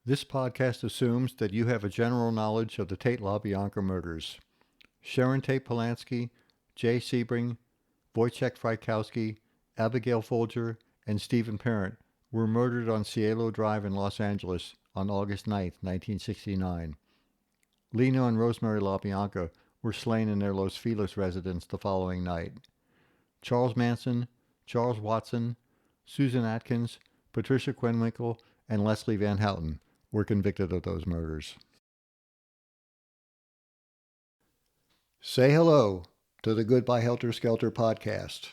This podcast assumes that you have a general knowledge of the Tate LaBianca murders. Sharon Tate Polanski, Jay Sebring, Wojciech Frykowski, Abigail Folger, and Stephen Parent were murdered on Cielo Drive in Los Angeles on August 9, 1969. Lena and Rosemary LaBianca were slain in their Los Feliz residence the following night. Charles Manson, Charles Watson, Susan Atkins, Patricia Quenwinkle, and Leslie Van Houten were convicted of those murders. Say hello to the Goodbye Helter Skelter podcast.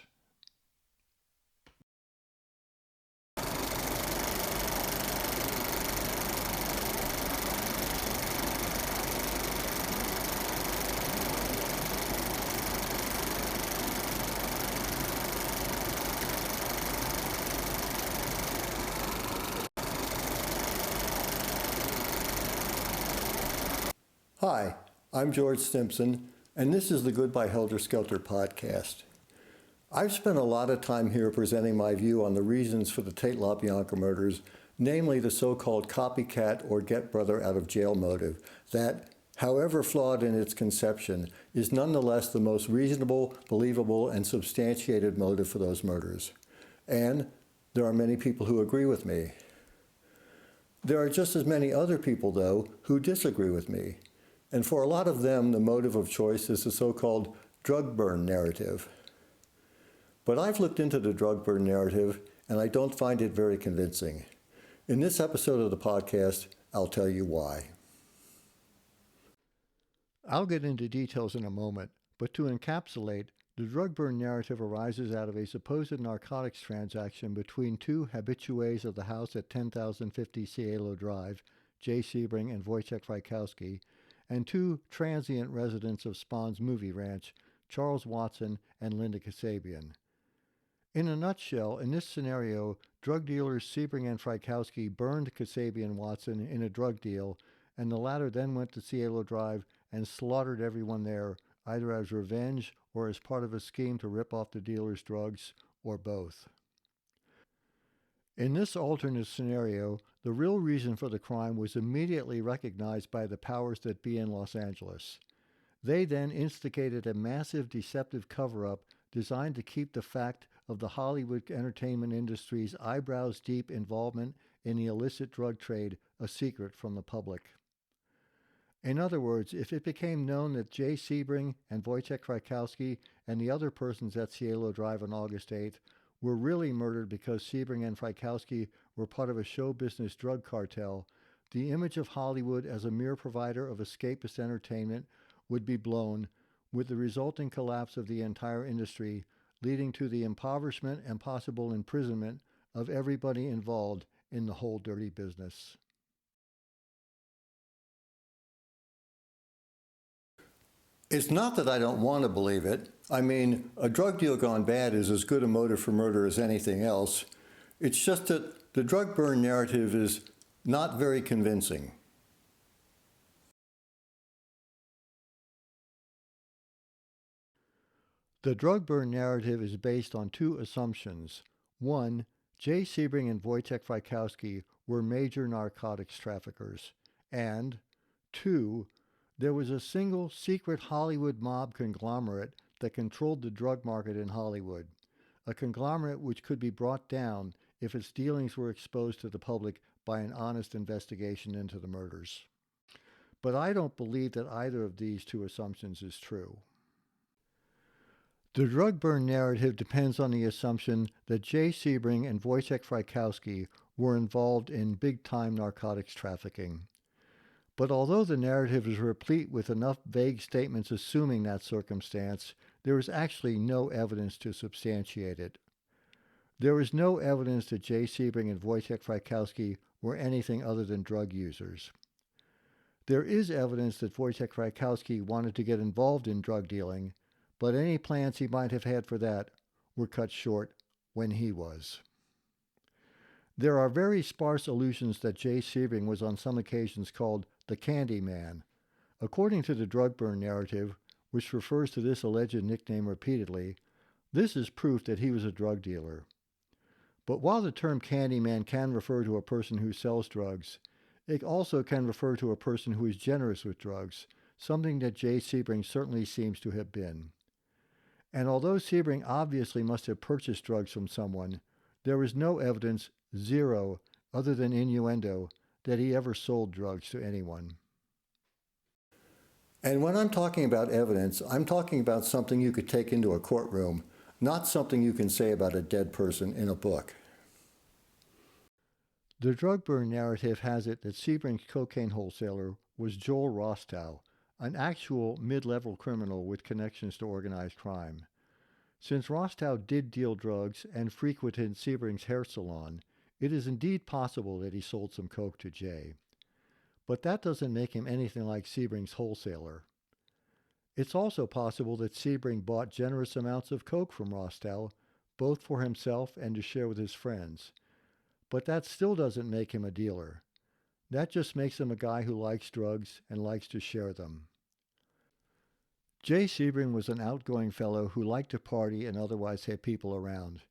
Hi, I'm George Stimson, and this is the Goodbye Helter Skelter podcast. I've spent a lot of time here presenting my view on the reasons for the Tate LaBianca murders, namely the so-called copycat or get brother out of jail motive that, however flawed in its conception, is nonetheless the most reasonable, believable, and substantiated motive for those murders. And there are many people who agree with me. There are just as many other people, though, who disagree with me. And for a lot of them, the motive of choice is the so-called drug burn narrative. But I've looked into the drug burn narrative, and I don't find it very convincing. In this episode of the podcast, I'll tell you why. I'll get into details in a moment, but to encapsulate, the drug burn narrative arises out of a supposed narcotics transaction between two habitués of the house at 10,050 Cielo Drive, Jay Sebring and Wojciech Frykowski, and two transient residents of Spahn's movie ranch, Charles Watson and Linda Kasabian. In a nutshell, in this scenario, drug dealers Sebring and Frykowski burned Kasabian Watson in a drug deal, and the latter then went to Cielo Drive and slaughtered everyone there, either as revenge or as part of a scheme to rip off the dealer's drugs, or both. In this alternate scenario, the real reason for the crime was immediately recognized by the powers that be in Los Angeles. They then instigated a massive deceptive cover-up designed to keep the fact of the Hollywood entertainment industry's eyebrows-deep involvement in the illicit drug trade a secret from the public. In other words, if it became known that Jay Sebring and Wojciech Frykowski and the other persons at Cielo Drive on August 8th were really murdered because Sebring and Frykowski were part of a show business drug cartel, the image of Hollywood as a mere provider of escapist entertainment would be blown, with the resulting collapse of the entire industry, leading to the impoverishment and possible imprisonment of everybody involved in the whole dirty business. It's not that I don't want to believe it. I mean, a drug deal gone bad is as good a motive for murder as anything else. It's just that the drug burn narrative is not very convincing. The drug burn narrative is based on two assumptions. One, Jay Sebring and Wojciech Frykowski were major narcotics traffickers. And two, there was a single secret Hollywood mob conglomerate that controlled the drug market in Hollywood, a conglomerate which could be brought down if its dealings were exposed to the public by an honest investigation into the murders. But I don't believe that either of these two assumptions is true. The drug burn narrative depends on the assumption that Jay Sebring and Wojciech Frykowski were involved in big-time narcotics trafficking. But although the narrative is replete with enough vague statements assuming that circumstance, there is actually no evidence to substantiate it. There is no evidence that Jay Sebring and Wojciech Frykowski were anything other than drug users. There is evidence that Wojciech Frykowski wanted to get involved in drug dealing, but any plans he might have had for that were cut short when he was. There are very sparse allusions that Jay Sebring was on some occasions called the Candy Man. According to the drug burn narrative, which refers to this alleged nickname repeatedly, this is proof that he was a drug dealer. But while the term Candy Man can refer to a person who sells drugs, It also can refer to a person who is generous with drugs, something that Jay Sebring certainly seems to have been. And although Sebring obviously must have purchased drugs from someone, there is no evidence, zero, other than innuendo, that he ever sold drugs to anyone. And when I'm talking about evidence, I'm talking about something you could take into a courtroom, not something you can say about a dead person in a book. The drug burn narrative has it that Sebring's cocaine wholesaler was Joel Rostow, an actual mid-level criminal with connections to organized crime. Since Rostow did deal drugs and frequented Sebring's hair salon, it is indeed possible that he sold some coke to Jay. But that doesn't make him anything like Sebring's wholesaler. It's also possible that Sebring bought generous amounts of coke from Rostow, both for himself and to share with his friends. But that still doesn't make him a dealer. That just makes him a guy who likes drugs and likes to share them. Jay Sebring was an outgoing fellow who liked to party and otherwise have people around.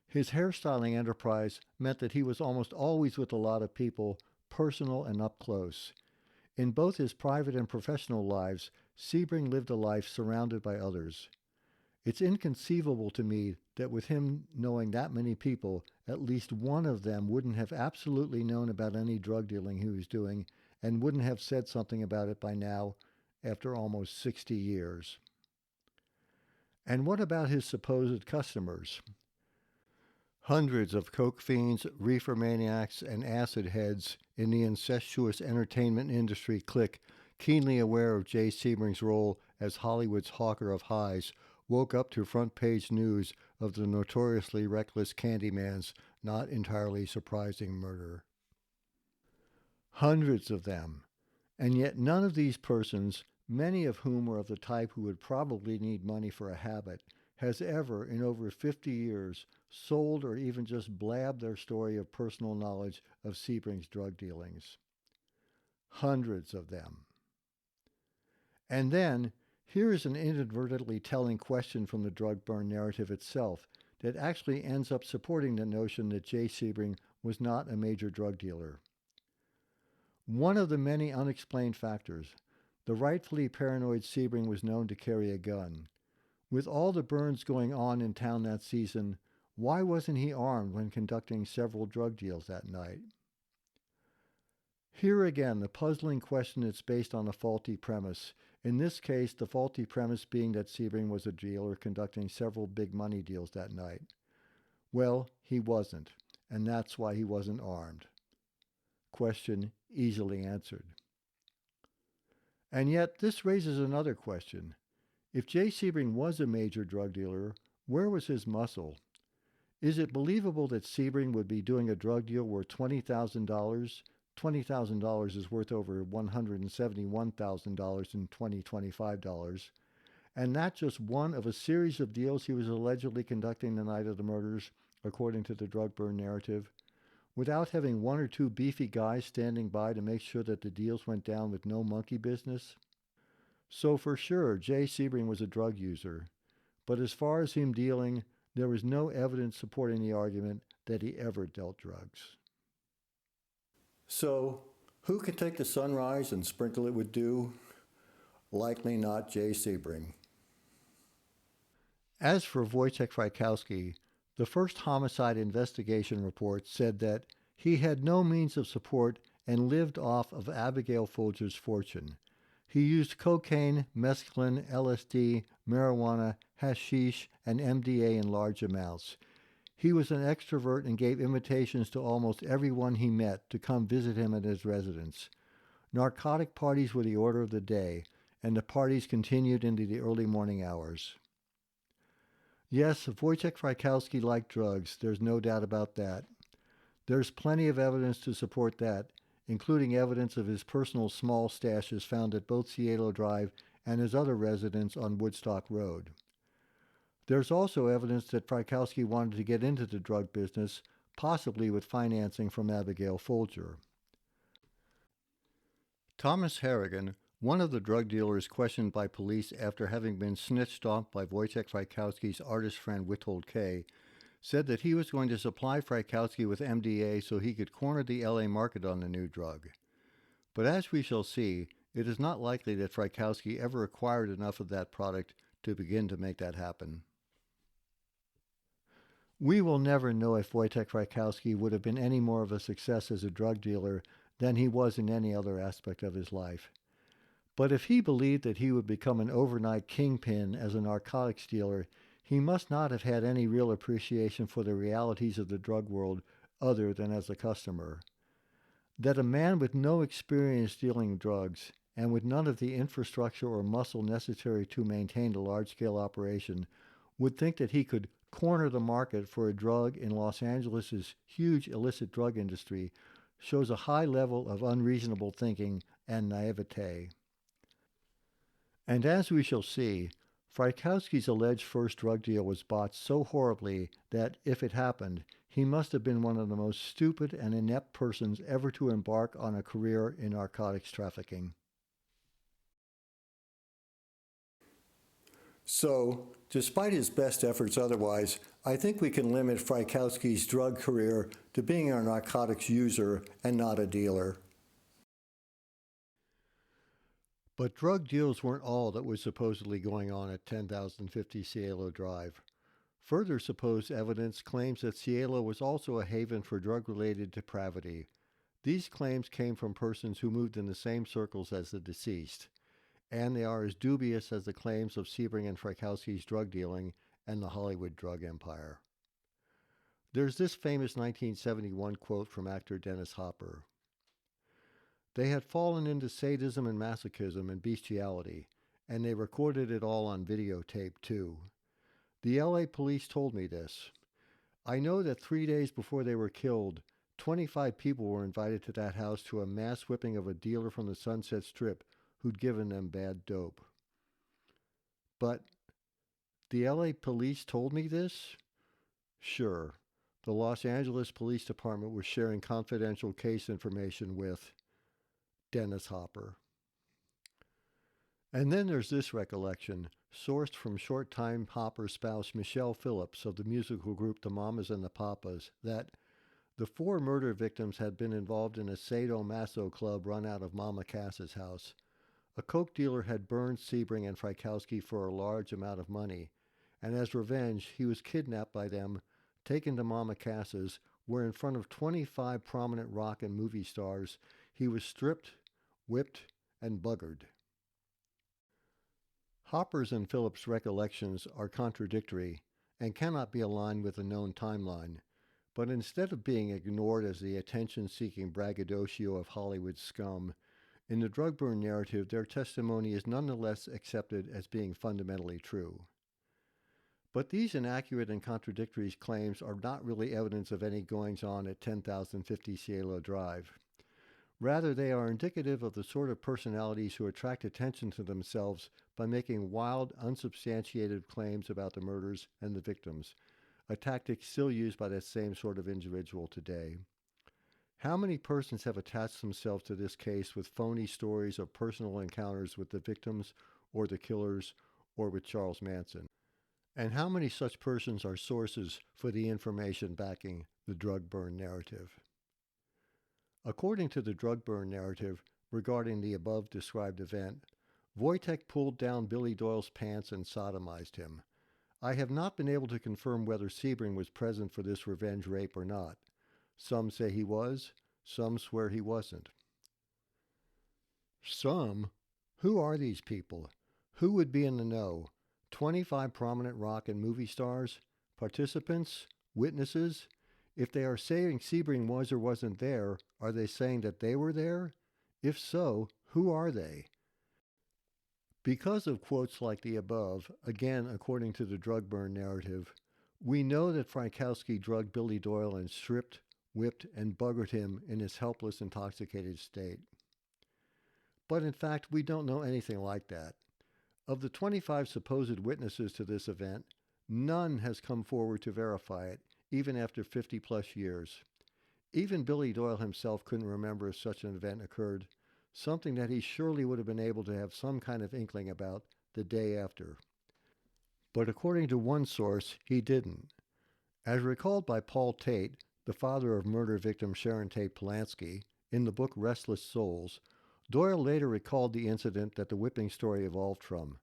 His hairstyling enterprise meant that he was almost always with a lot of people, personal and up close. In both his private and professional lives, Sebring lived a life surrounded by others. It's inconceivable to me that with him knowing that many people, at least one of them wouldn't have absolutely known about any drug dealing he was doing and wouldn't have said something about it by now, after almost 60 years. And what about his supposed customers? Hundreds of coke fiends, reefer maniacs, and acid heads in the incestuous entertainment industry clique, keenly aware of Jay Sebring's role as Hollywood's hawker of highs, woke up to front-page news of the notoriously reckless Candyman's not entirely surprising murder. Hundreds of them. And yet none of these persons, many of whom were of the type who would probably need money for a habit, has ever, in over 50 years, sold or even just blabbed their story of personal knowledge of Sebring's drug dealings. Hundreds of them. And then, here is an inadvertently telling question from the drug burn narrative itself that actually ends up supporting the notion that Jay Sebring was not a major drug dealer. One of the many unexplained factors, the rightfully paranoid Sebring was known to carry a gun. With all the burns going on in town that season, why wasn't he armed when conducting several drug deals that night? Here again, the puzzling question is based on a faulty premise. In this case, the faulty premise being that Sebring was a dealer conducting several big money deals that night. Well, he wasn't, and that's why he wasn't armed. Question easily answered. And yet, this raises another question. If Jay Sebring was a major drug dealer, where was his muscle? Is it believable that Sebring would be doing a drug deal worth $20,000? $20,000 is worth over $171,000 in 2025 dollars, and not just one of a series of deals he was allegedly conducting the night of the murders, according to the drug burn narrative, without having one or two beefy guys standing by to make sure that the deals went down with no monkey business? So for sure, Jay Sebring was a drug user, but as far as him dealing, there was no evidence supporting the argument that he ever dealt drugs. So, who could take the sunrise and sprinkle it with dew? Likely not Jay Sebring. As for Wojciech Frykowski, the first homicide investigation report said that he had no means of support and lived off of Abigail Folger's fortune. He used cocaine, mescaline, LSD, marijuana, hashish, and MDA in large amounts. He was an extrovert and gave invitations to almost everyone he met to come visit him at his residence. Narcotic parties were the order of the day, and the parties continued into the early morning hours. Yes, Wojciech Frykowski liked drugs, there's no doubt about that. There's plenty of evidence to support that, including evidence of his personal small stashes found at both Cielo Drive and his other residence on Woodstock Road. There's also evidence that Frykowski wanted to get into the drug business, possibly with financing from Abigail Folger. Thomas Harrigan, one of the drug dealers questioned by police after having been snitched off by Wojciech Frykowski's artist friend Witold K., said that he was going to supply Frykowski with MDA so he could corner the LA market on the new drug. But as we shall see, it is not likely that Frykowski ever acquired enough of that product to begin to make that happen. We will never know if Wojtek Frykowski would have been any more of a success as a drug dealer than he was in any other aspect of his life. But if he believed that he would become an overnight kingpin as a narcotics dealer, he must not have had any real appreciation for the realities of the drug world other than as a customer. That a man with no experience dealing drugs and with none of the infrastructure or muscle necessary to maintain a large-scale operation would think that he could corner the market for a drug in Los Angeles' huge illicit drug industry shows a high level of unreasonable thinking and naivete. And as we shall see, Frykowski's alleged first drug deal was botched so horribly that, if it happened, he must have been one of the most stupid and inept persons ever to embark on a career in narcotics trafficking. So, despite his best efforts otherwise, I think we can limit Frykowski's drug career to being a narcotics user and not a dealer. But drug deals weren't all that was supposedly going on at 10,050 Cielo Drive. Further supposed evidence claims that Cielo was also a haven for drug-related depravity. These claims came from persons who moved in the same circles as the deceased, and they are as dubious as the claims of Sebring and Frykowski's drug dealing and the Hollywood drug empire. There's this famous 1971 quote from actor Dennis Hopper. They had fallen into sadism and masochism and bestiality, and they recorded it all on videotape, too. The LA police told me this. I know that 3 days before they were killed, 25 people were invited to that house to a mass whipping of a dealer from the Sunset Strip who'd given them bad dope. But the LA police told me this? Sure. The Los Angeles Police Department was sharing confidential case information with Dennis Hopper. And then there's this recollection, sourced from short-time Hopper's spouse Michelle Phillips of the musical group The Mamas and the Papas, that the 4 murder victims had been involved in a sadomaso club run out of Mama Cass's house. A coke dealer had burned Sebring and Frykowski for a large amount of money, and as revenge, he was kidnapped by them, taken to Mama Cass's, where in front of 25 prominent rock and movie stars, he was stripped, whipped, and buggered. Hopper's and Phillips' recollections are contradictory and cannot be aligned with the known timeline, but instead of being ignored as the attention-seeking braggadocio of Hollywood scum, in the drug burn narrative their testimony is nonetheless accepted as being fundamentally true. But these inaccurate and contradictory claims are not really evidence of any goings-on at 10,050 Cielo Drive. Rather, they are indicative of the sort of personalities who attract attention to themselves by making wild, unsubstantiated claims about the murders and the victims, a tactic still used by that same sort of individual today. How many persons have attached themselves to this case with phony stories of personal encounters with the victims or the killers or with Charles Manson? And how many such persons are sources for the information backing the drug burn narrative? According to the drug burn narrative regarding the above described event, Wojtek pulled down Billy Doyle's pants and sodomized him. I have not been able to confirm whether Sebring was present for this revenge rape or not. Some say he was, some swear he wasn't. Some? Who are these people? Who would be in the know? 25 prominent rock and movie stars? Participants? Witnesses? If they are saying Sebring was or wasn't there, are they saying that they were there? If so, who are they? Because of quotes like the above, again according to the drug burn narrative, we know that Frykowski drugged Billy Doyle and stripped, whipped, and buggered him in his helpless, intoxicated state. But in fact, we don't know anything like that. Of the 25 supposed witnesses to this event, none has come forward to verify it, even after 50-plus years. Even Billy Doyle himself couldn't remember if such an event occurred, something that he surely would have been able to have some kind of inkling about the day after. But according to one source, he didn't. As recalled by Paul Tate, the father of murder victim Sharon Tate Polanski, in the book Restless Souls, Doyle later recalled the incident that the whipping story evolved from.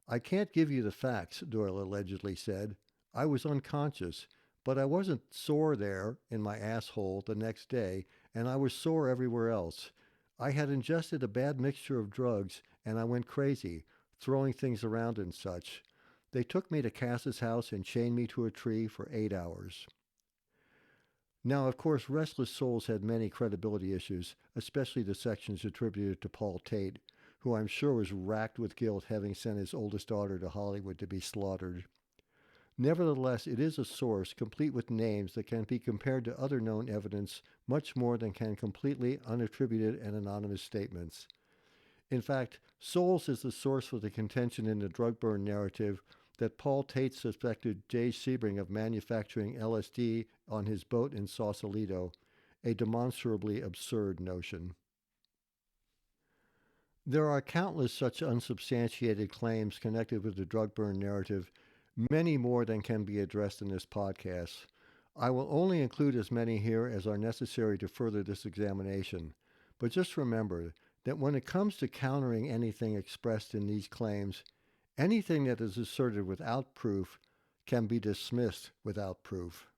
I can't give you the facts, Doyle allegedly said. I was unconscious, but I wasn't sore there in my asshole the next day, and I was sore everywhere else. I had ingested a bad mixture of drugs, and I went crazy, throwing things around and such. They took me to Cass's house and chained me to a tree for 8 hours. Now, of course, Restless Souls had many credibility issues, especially the sections attributed to Paul Tate, who I'm sure was racked with guilt having sent his oldest daughter to Hollywood to be slaughtered. Nevertheless, it is a source complete with names that can be compared to other known evidence much more than can completely unattributed and anonymous statements. In fact, Souls is the source for the contention in the drug burn narrative that Paul Tate suspected Jay Sebring of manufacturing LSD on his boat in Sausalito, a demonstrably absurd notion. There are countless such unsubstantiated claims connected with the drug burn narrative, many more than can be addressed in this podcast. I will only include as many here as are necessary to further this examination, but just remember that when it comes to countering anything expressed in these claims, anything that is asserted without proof can be dismissed without proof.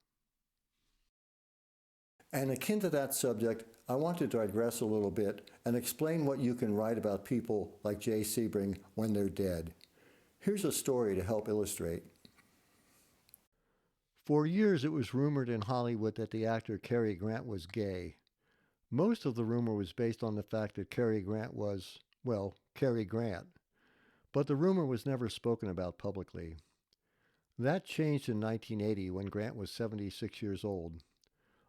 And akin to that subject, I want to digress a little bit and explain what you can write about people like Jay Sebring when they're dead. Here's a story to help illustrate. For years, it was rumored in Hollywood that the actor Cary Grant was gay. Most of the rumor was based on the fact that Cary Grant was, well, Cary Grant. But the rumor was never spoken about publicly. That changed in 1980 when Grant was 76 years old.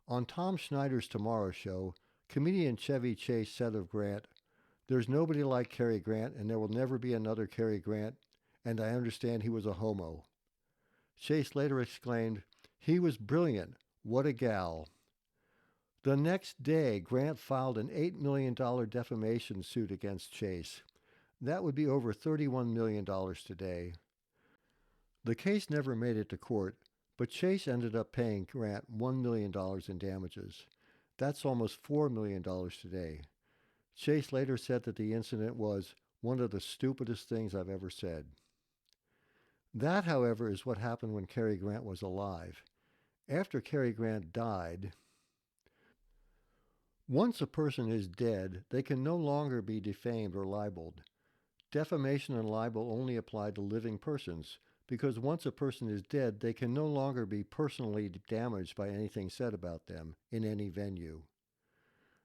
On Tom Schneider's Tomorrow Show, comedian Chevy Chase said of Grant, "There's nobody like Cary Grant, and there will never be another Cary Grant, and I understand he was a homo." Chase later exclaimed, "He was brilliant. What a gal." The next day, Grant filed an $8 million defamation suit against Chase. That would be over $31 million today. The case never made it to court, but Chase ended up paying Grant $1 million in damages. That's almost $4 million today. Chase later said that the incident was one of the stupidest things I've ever said. That, however, is what happened when Cary Grant was alive. After Cary Grant died, once a person is dead, they can no longer be defamed or libeled. Defamation and libel only apply to living persons, because once a person is dead, they can no longer be personally damaged by anything said about them in any venue.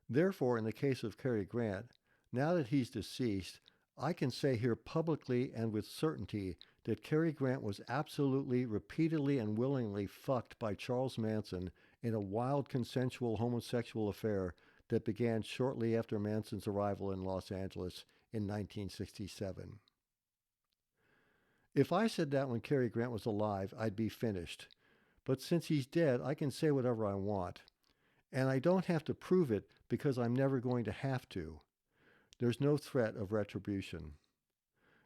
Therefore, in the case of Cary Grant, now that he's deceased, I can say here publicly and with certainty that Cary Grant was absolutely, repeatedly, and willingly fucked by Charles Manson in a wild consensual homosexual affair that began shortly after Manson's arrival in Los Angeles in 1967. If I said that when Cary Grant was alive, I'd be finished. But since he's dead, I can say whatever I want. And I don't have to prove it because I'm never going to have to. There's no threat of retribution.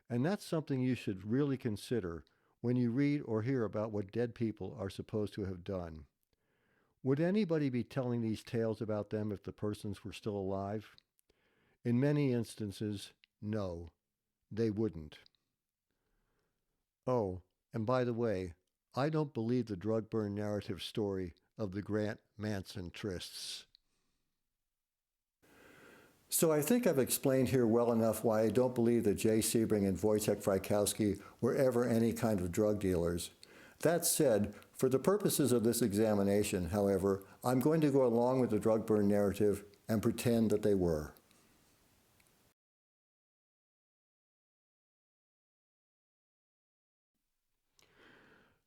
And that's something you should really consider when you read or hear about what dead people are supposed to have done. Would anybody be telling these tales about them if the persons were still alive? In many instances, no, they wouldn't. Oh, and by the way, I don't believe the drug burn narrative story of the Grant-Manson trysts. So I think I've explained here well enough why I don't believe that Jay Sebring and Wojciech Frykowski were ever any kind of drug dealers. That said, for the purposes of this examination, however, I'm going to go along with the drug burn narrative and pretend that they were.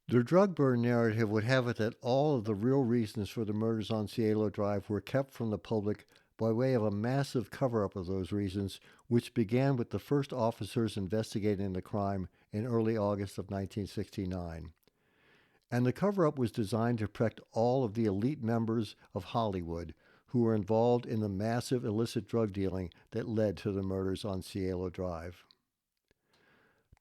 The drug burn narrative would have it that all of the real reasons for the murders on Cielo Drive were kept from the public by way of a massive cover-up of those reasons, which began with the first officers investigating the crime in early August of 1969. And the cover-up was designed to protect all of the elite members of Hollywood who were involved in the massive illicit drug dealing that led to the murders on Cielo Drive.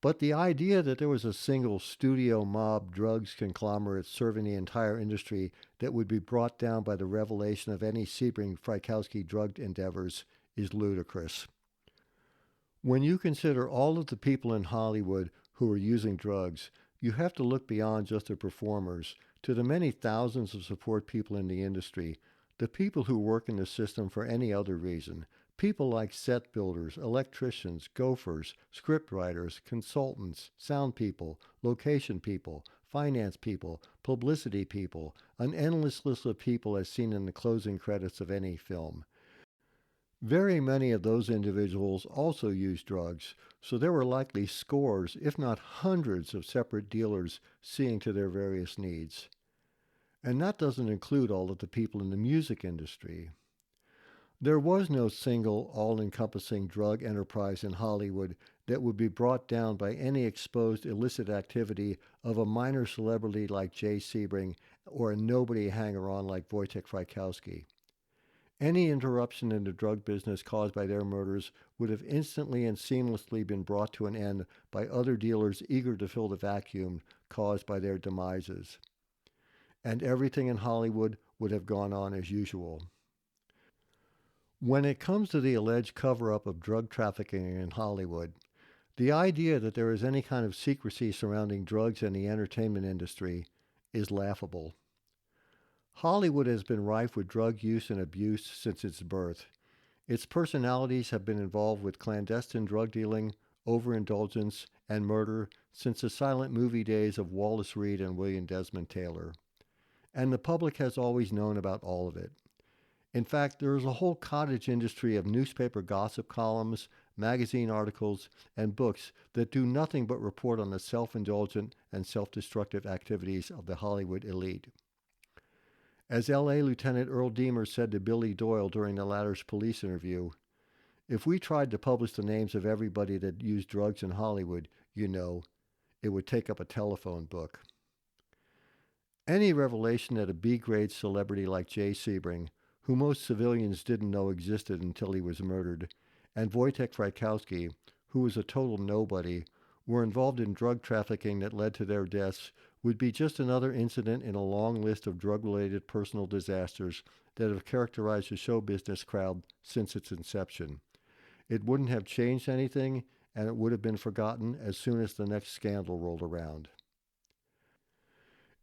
But the idea that there was a single studio mob drugs conglomerate serving the entire industry that would be brought down by the revelation of any Sebring-Frykowski drug endeavors is ludicrous. When you consider all of the people in Hollywood who are using drugs, you have to look beyond just the performers to the many thousands of support people in the industry, the people who work in the system for any other reason. People like set builders, electricians, gophers, scriptwriters, consultants, sound people, location people, finance people, publicity people, an endless list of people as seen in the closing credits of any film. Very many of those individuals also used drugs, so there were likely scores, if not hundreds, of separate dealers seeing to their various needs. And that doesn't include all of the people in the music industry. There was no single, all encompassing drug enterprise in Hollywood that would be brought down by any exposed illicit activity of a minor celebrity like Jay Sebring or a nobody hanger on like Wojtek Frykowski. Any interruption in the drug business caused by their murders would have instantly and seamlessly been brought to an end by other dealers eager to fill the vacuum caused by their demises. And everything in Hollywood would have gone on as usual. When it comes to the alleged cover up of drug trafficking in Hollywood, the idea that there is any kind of secrecy surrounding drugs in the entertainment industry is laughable. Hollywood has been rife with drug use and abuse since its birth. Its personalities have been involved with clandestine drug dealing, overindulgence, and murder since the silent movie days of Wallace Reed and William Desmond Taylor. And the public has always known about all of it. In fact, there is a whole cottage industry of newspaper gossip columns, magazine articles, and books that do nothing but report on the self indulgent and self destructive activities of the Hollywood elite. As L.A. Lieutenant Earl Deemer said to Billy Doyle during the latter's police interview, if we tried to publish the names of everybody that used drugs in Hollywood, it would take up a telephone book. Any revelation that a B-grade celebrity like Jay Sebring, who most civilians didn't know existed until he was murdered, and Wojtek Frykowski, who was a total nobody, were involved in drug trafficking that led to their deaths would be just another incident in a long list of drug-related personal disasters that have characterized the show business crowd since its inception. It wouldn't have changed anything, and it would have been forgotten as soon as the next scandal rolled around.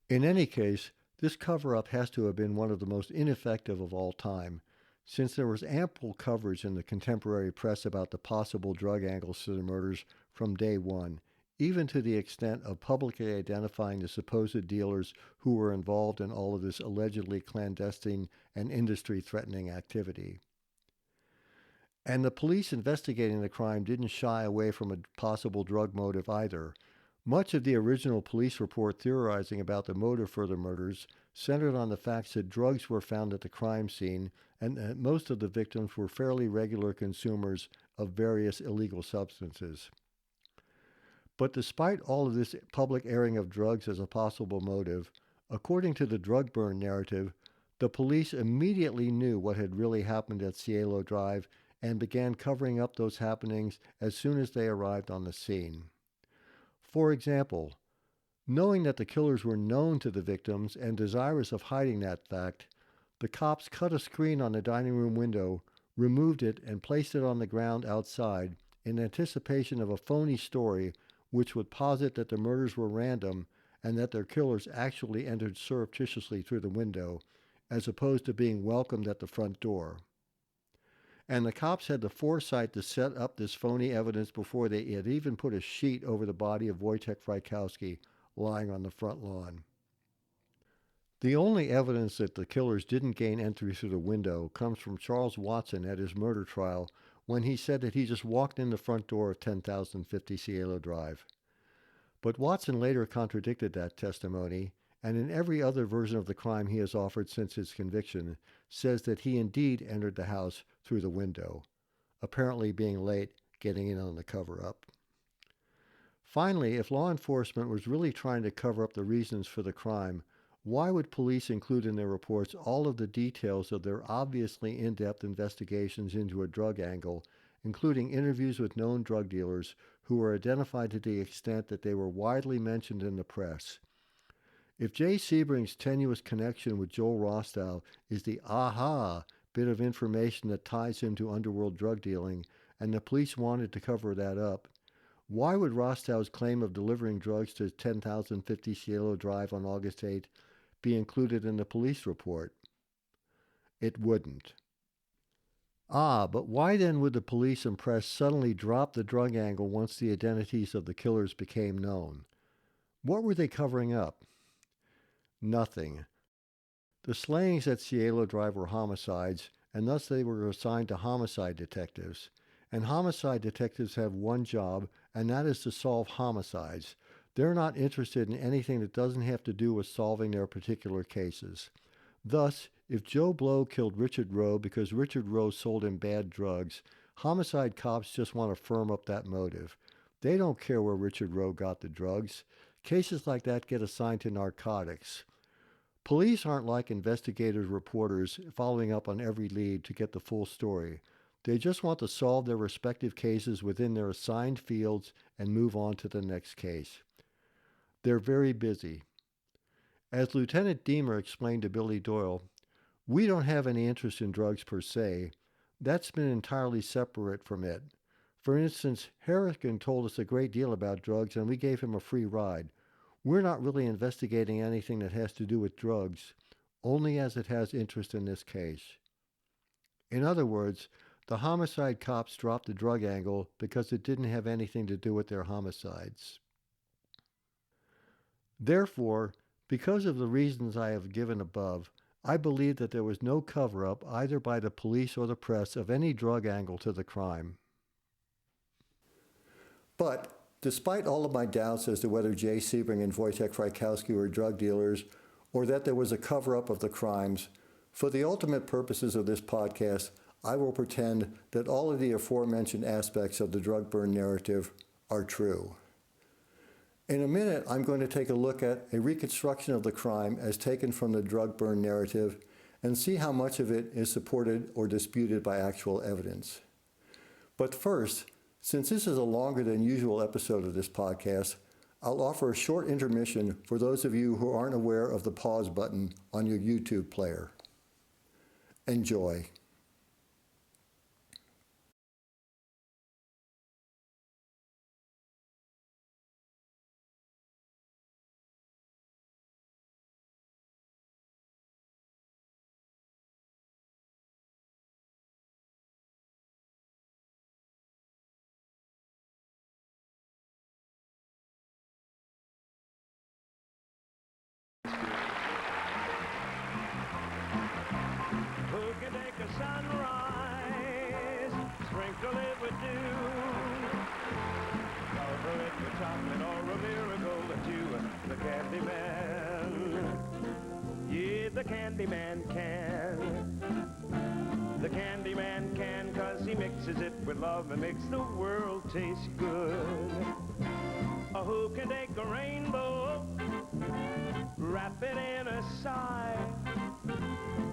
In any case, this cover-up has to have been one of the most ineffective of all time, since there was ample coverage in the contemporary press about the possible drug angles to the murders from day one, even to the extent of publicly identifying the supposed dealers who were involved in all of this allegedly clandestine and industry-threatening activity. And the police investigating the crime didn't shy away from a possible drug motive either. Much of the original police report theorizing about the motive for the murders centered on the facts that drugs were found at the crime scene and that most of the victims were fairly regular consumers of various illegal substances. But despite all of this public airing of drugs as a possible motive, according to the drug burn narrative, the police immediately knew what had really happened at Cielo Drive and began covering up those happenings as soon as they arrived on the scene. For example, knowing that the killers were known to the victims and desirous of hiding that fact, the cops cut a screen on the dining room window, removed it, and placed it on the ground outside in anticipation of a phony story which would posit that the murders were random and that their killers actually entered surreptitiously through the window, as opposed to being welcomed at the front door. And the cops had the foresight to set up this phony evidence before they had even put a sheet over the body of Wojtek Frykowski lying on the front lawn. The only evidence that the killers didn't gain entry through the window comes from Charles Watson at his murder trial when he said that he just walked in the front door of 10,050 Cielo Drive. But Watson later contradicted that testimony, and in every other version of the crime he has offered since his conviction, says that he indeed entered the house through the window, apparently being late getting in on the cover-up. Finally, if law enforcement was really trying to cover up the reasons for the crime, why would police include in their reports all of the details of their obviously in-depth investigations into a drug angle, including interviews with known drug dealers who were identified to the extent that they were widely mentioned in the press? If Jay Sebring's tenuous connection with Joel Rostow is the aha bit of information that ties him to underworld drug dealing, and the police wanted to cover that up, why would Rostow's claim of delivering drugs to 10,050 Cielo Drive on August 8 be included in the police report? It wouldn't. But why then would the police and press suddenly drop the drug angle once the identities of the killers became known? What were they covering up? Nothing. The slayings at Cielo Drive were homicides, and thus they were assigned to homicide detectives. And homicide detectives have one job, and that is to solve homicides. They're not interested in anything that doesn't have to do with solving their particular cases. Thus, if Joe Blow killed Richard Rowe because Richard Rowe sold him bad drugs, homicide cops just want to firm up that motive. They don't care where Richard Rowe got the drugs. Cases like that get assigned to narcotics. Police aren't like investigators, reporters following up on every lead to get the full story. They just want to solve their respective cases within their assigned fields and move on to the next case. They're very busy. As Lieutenant Deemer explained to Billy Doyle, we don't have any interest in drugs per se. That's been entirely separate from it. For instance, Harrigan told us a great deal about drugs and we gave him a free ride. We're not really investigating anything that has to do with drugs, only as it has interest in this case. In other words, the homicide cops dropped the drug angle because it didn't have anything to do with their homicides. Therefore, because of the reasons I have given above, I believe that there was no cover-up either by the police or the press of any drug angle to the crime. But despite all of my doubts as to whether Jay Sebring and Wojtek Frykowski were drug dealers or that there was a cover-up of the crimes, for the ultimate purposes of this podcast, I will pretend that all of the aforementioned aspects of the drug burn narrative are true. In a minute, I'm going to take a look at a reconstruction of the crime as taken from the drug burn narrative and see how much of it is supported or disputed by actual evidence. But first, since this is a longer than usual episode of this podcast, I'll offer a short intermission for those of you who aren't aware of the pause button on your YouTube player. Enjoy. Sunrise, sprinkle it with dew, cover it with chocolate or a miracle that you, the candy man, yeah, the candy man can. The candy man can, 'cause he mixes it with love and makes the world taste good. Who can take a rainbow, wrap it in a sigh,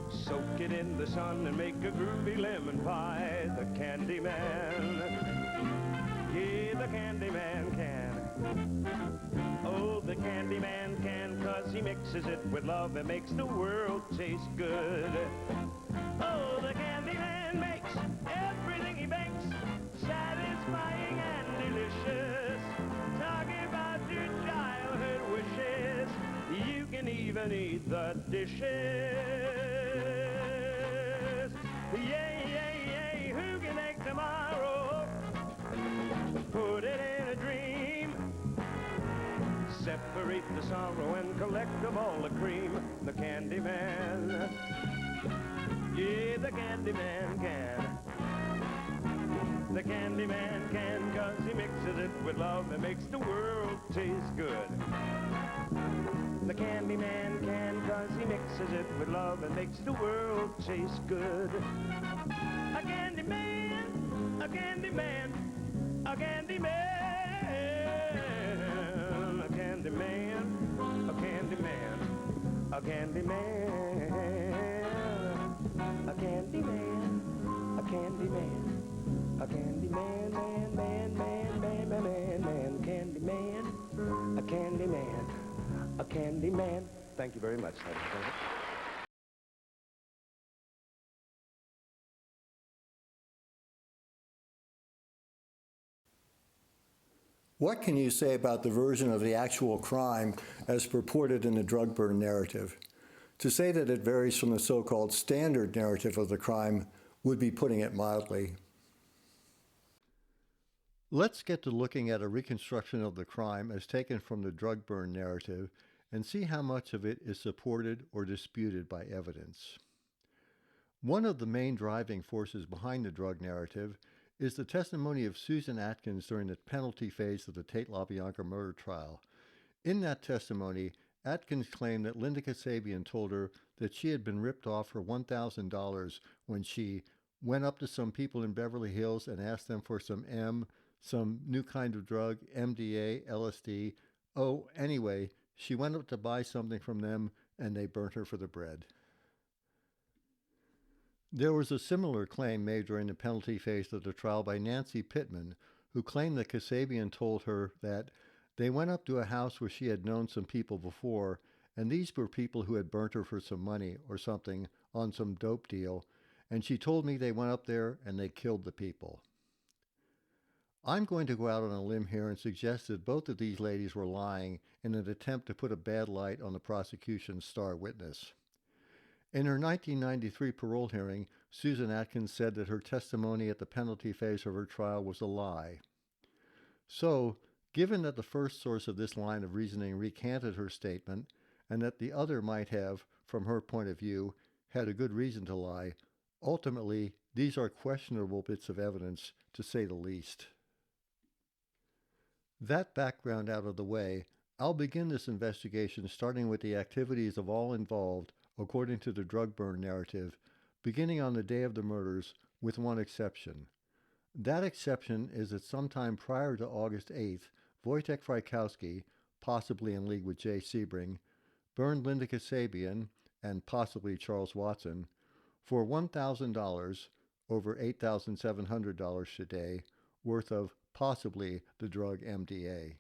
soak it in the sun and make a groovy lemon pie? The candy man, yeah, the candy man can. Oh, the candy man can, 'cause he mixes it with love and makes the world taste good. Oh, the candy man makes everything he bakes satisfying and delicious. Talking about your childhood wishes, you can even eat the dishes. Yay, yay, yay, who can take tomorrow, put it in a dream, separate the sorrow and collect of all the cream? The candy man, yeah, the candy man can. The candy man can, 'cause he mixes it with love and makes the world taste good. The candy man can, 'cause he mixes it with love and makes the world taste good. A candy man, a candy man, a candy man, a candy man, a candy man, a candy man, a candy man, a candy man. A candy man, man, man, man, man, man, man, man, candy man, a candy man, a candy man. Thank you very much, ladies. What can you say about the version of the actual crime as purported in the drug burn narrative? To say that it varies from the so-called standard narrative of the crime would be putting it mildly. Let's get to looking at a reconstruction of the crime as taken from the drug burn narrative and see how much of it is supported or disputed by evidence. One of the main driving forces behind the drug narrative is the testimony of Susan Atkins during the penalty phase of the Tate LaBianca murder trial. In that testimony, Atkins claimed that Linda Kasabian told her that she had been ripped off for $1,000 when she went up to some people in Beverly Hills and asked them for some new kind of drug, MDA, LSD. Oh, anyway, she went up to buy something from them and they burnt her for the bread. There was a similar claim made during the penalty phase of the trial by Nancy Pittman, who claimed that Kasabian told her that they went up to a house where she had known some people before, and these were people who had burnt her for some money or something on some dope deal, and she told me they went up there and they killed the people. I'm going to go out on a limb here and suggest that both of these ladies were lying in an attempt to put a bad light on the prosecution's star witness. In her 1993 parole hearing, Susan Atkins said that her testimony at the penalty phase of her trial was a lie. So, given that the first source of this line of reasoning recanted her statement, and that the other might have, from her point of view, had a good reason to lie, ultimately, these are questionable bits of evidence, to say the least. That background out of the way, I'll begin this investigation starting with the activities of all involved according to the drug burn narrative, beginning on the day of the murders, with one exception. That exception is that sometime prior to August 8th, Wojtek Frykowski, possibly in league with Jay Sebring, burned Linda Kasabian, and possibly Charles Watson, for $1,000, over $8,700 today, worth of possibly the drug MDA.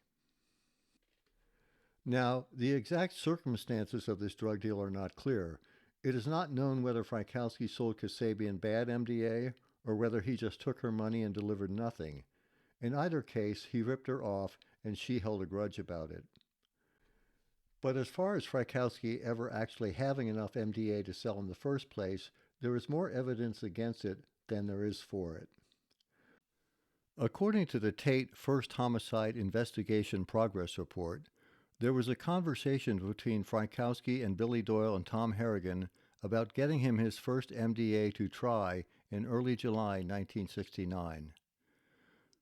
Now, the exact circumstances of this drug deal are not clear. It is not known whether Frykowski sold Kasabian bad MDA or whether he just took her money and delivered nothing. In either case, he ripped her off and she held a grudge about it. But as far as Frykowski ever actually having enough MDA to sell in the first place, there is more evidence against it than there is for it. According to the Tate First Homicide Investigation Progress Report, there was a conversation between Frykowski and Billy Doyle and Tom Harrigan about getting him his first MDA to try in early July 1969.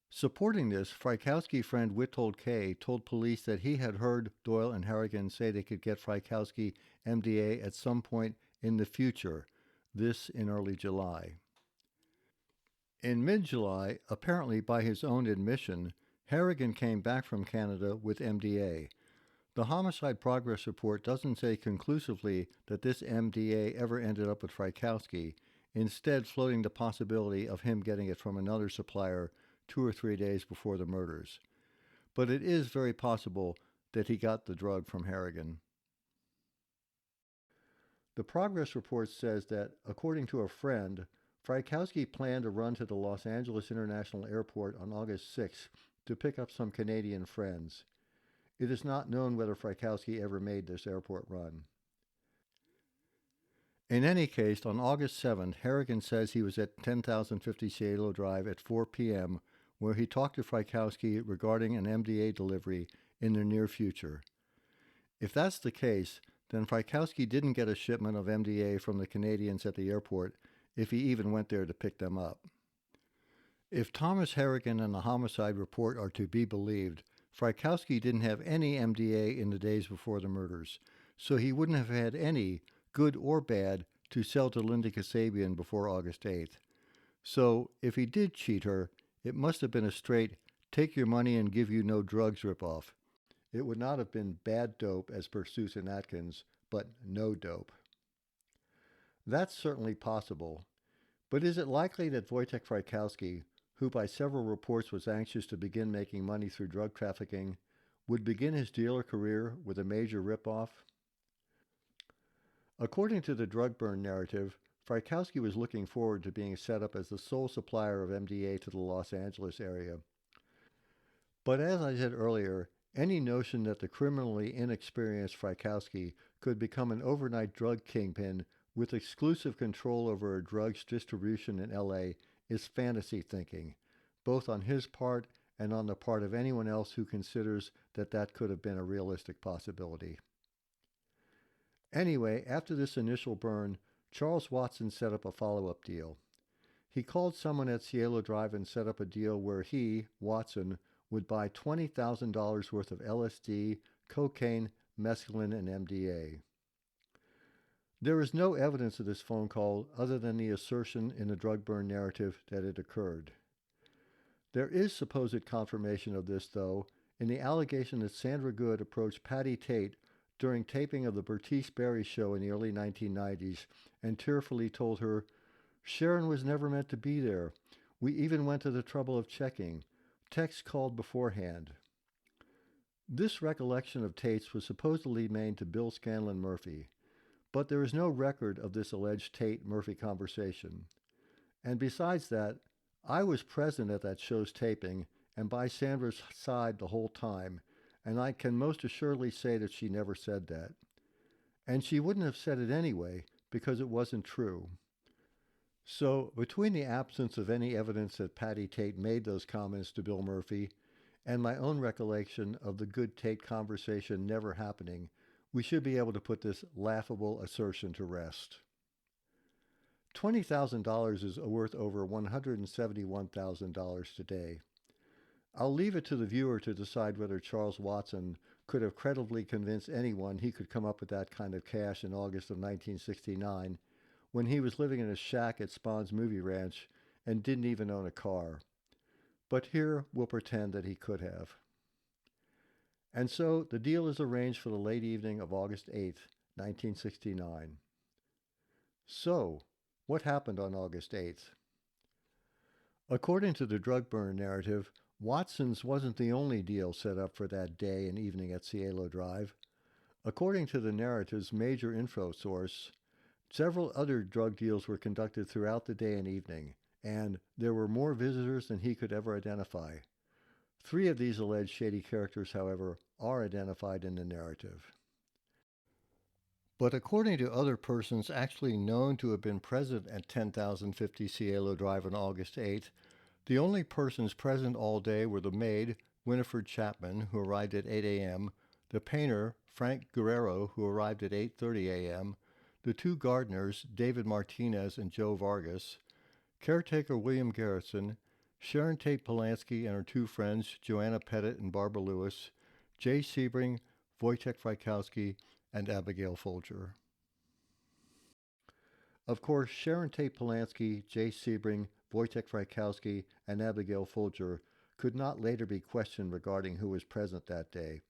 Supporting this, Frykowski friend Witold K. told police that he had heard Doyle and Harrigan say they could get Frykowski MDA at some point in the future, this in early July. In mid-July, apparently by his own admission, Harrigan came back from Canada with MDA. The Homicide Progress Report doesn't say conclusively that this MDA ever ended up with Frykowski, instead floating the possibility of him getting it from another supplier 2 or 3 days before the murders. But it is very possible that he got the drug from Harrigan. The Progress Report says that, according to a friend, Frykowski planned to run to the Los Angeles International Airport on August 6th to pick up some Canadian friends. It is not known whether Frykowski ever made this airport run. In any case, on August 7th, Harrigan says he was at 10,050 Cielo Drive at 4 p.m., where he talked to Frykowski regarding an MDA delivery in the near future. If that's the case, then Frykowski didn't get a shipment of MDA from the Canadians at the airport, if he even went there to pick them up. If Thomas Harrigan and the homicide report are to be believed, Frykowski didn't have any MDA in the days before the murders, so he wouldn't have had any, good or bad, to sell to Linda Kasabian before August 8th. So, if he did cheat her, it must have been a straight, take your money and give you no drugs ripoff. It would not have been bad dope as per Susan Atkins, but no dope. That's certainly possible, but is it likely that Wojtek Frykowski, who by several reports was anxious to begin making money through drug trafficking, would begin his dealer career with a major ripoff? According to the drug burn narrative, Frykowski was looking forward to being set up as the sole supplier of MDA to the Los Angeles area. But as I said earlier, any notion that the criminally inexperienced Frykowski could become an overnight drug kingpin with exclusive control over a drug's distribution in LA is fantasy thinking, both on his part and on the part of anyone else who considers that that could have been a realistic possibility. Anyway, after this initial burn, Charles Watson set up a follow-up deal. He called someone at Cielo Drive and set up a deal where he, Watson, would buy $20,000 worth of LSD, cocaine, mescaline, and MDA. There is no evidence of this phone call other than the assertion in the drug burn narrative that it occurred. There is supposed confirmation of this, though, in the allegation that Sandra Good approached Patty Tate during taping of the Bertice Berry show in the early 1990s and tearfully told her, "Sharon was never meant to be there. We even went to the trouble of checking. Tex called beforehand." This recollection of Tate's was supposedly made to Bill Scanlon Murphy, but there is no record of this alleged Tate-Murphy conversation. And besides that, I was present at that show's taping and by Sandra's side the whole time, and I can most assuredly say that she never said that. And she wouldn't have said it anyway, because it wasn't true. So, between the absence of any evidence that Patty Tate made those comments to Bill Murphy and my own recollection of the Good Tate conversation never happening, we should be able to put this laughable assertion to rest. $20,000 is worth over $171,000 today. I'll leave it to the viewer to decide whether Charles Watson could have credibly convinced anyone he could come up with that kind of cash in August of 1969 when he was living in a shack at Spahn's Movie Ranch and didn't even own a car. But here we'll pretend that he could have. And so the deal is arranged for the late evening of August 8th, 1969. So, what happened on August 8th? According to the drug burn narrative, Watson's wasn't the only deal set up for that day and evening at Cielo Drive. According to the narrative's major info source, several other drug deals were conducted throughout the day and evening, and there were more visitors than he could ever identify. 3 of these alleged shady characters, however, are identified in the narrative. But according to other persons actually known to have been present at 10,050 Cielo Drive on August 8th, the only persons present all day were the maid, Winifred Chapman, who arrived at 8 a.m., the painter, Frank Guerrero, who arrived at 8:30 a.m., the 2 gardeners, David Martinez and Joe Vargas, caretaker William Garrison, Sharon Tate Polanski and her 2 friends, Joanna Pettit and Barbara Lewis, Jay Sebring, Wojtek Frykowski, and Abigail Folger. Of course, Sharon Tate Polanski, Jay Sebring, Wojtek Frykowski, and Abigail Folger could not later be questioned regarding who was present that day.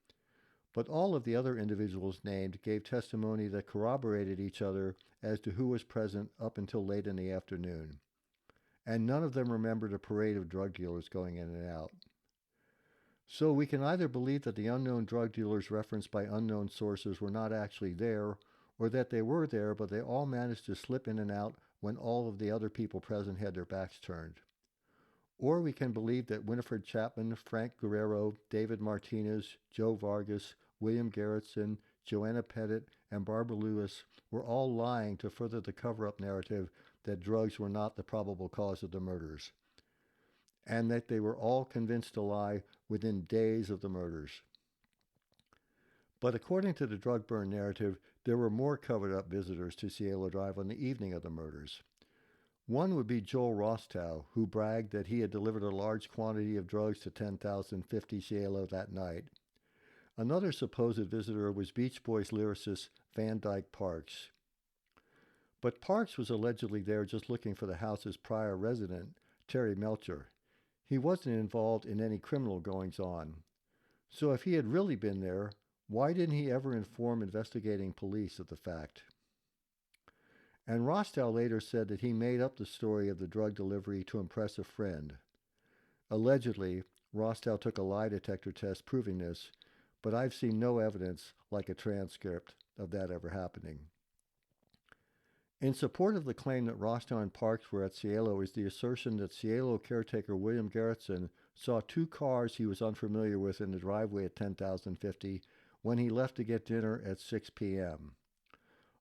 But all of the other individuals named gave testimony that corroborated each other as to who was present up until late in the afternoon. And none of them remembered a parade of drug dealers going in and out. So we can either believe that the unknown drug dealers referenced by unknown sources were not actually there, or that they were there but they all managed to slip in and out when all of the other people present had their backs turned. Or we can believe that Winifred Chapman, Frank Guerrero, David Martinez, Joe Vargas, William Garrison, Joanna Pettit, and Barbara Lewis were all lying to further the cover-up narrative that drugs were not the probable cause of the murders, and that they were all convinced to lie within days of the murders. But according to the drug burn narrative, there were more covered-up visitors to Cielo Drive on the evening of the murders. One would be Joel Rostow, who bragged that he had delivered a large quantity of drugs to 10,050 Cielo that night. Another supposed visitor was Beach Boys lyricist Van Dyke Parks. But Parks was allegedly there just looking for the house's prior resident, Terry Melcher. He wasn't involved in any criminal goings-on. So if he had really been there, why didn't he ever inform investigating police of the fact? And Rostow later said that he made up the story of the drug delivery to impress a friend. Allegedly, Rostow took a lie detector test proving this, but I've seen no evidence, like a transcript, of that ever happening. In support of the claim that Rostow and Parks were at Cielo is the assertion that Cielo caretaker William Garretson saw two cars he was unfamiliar with in the driveway at 10,050 when he left to get dinner at 6 p.m.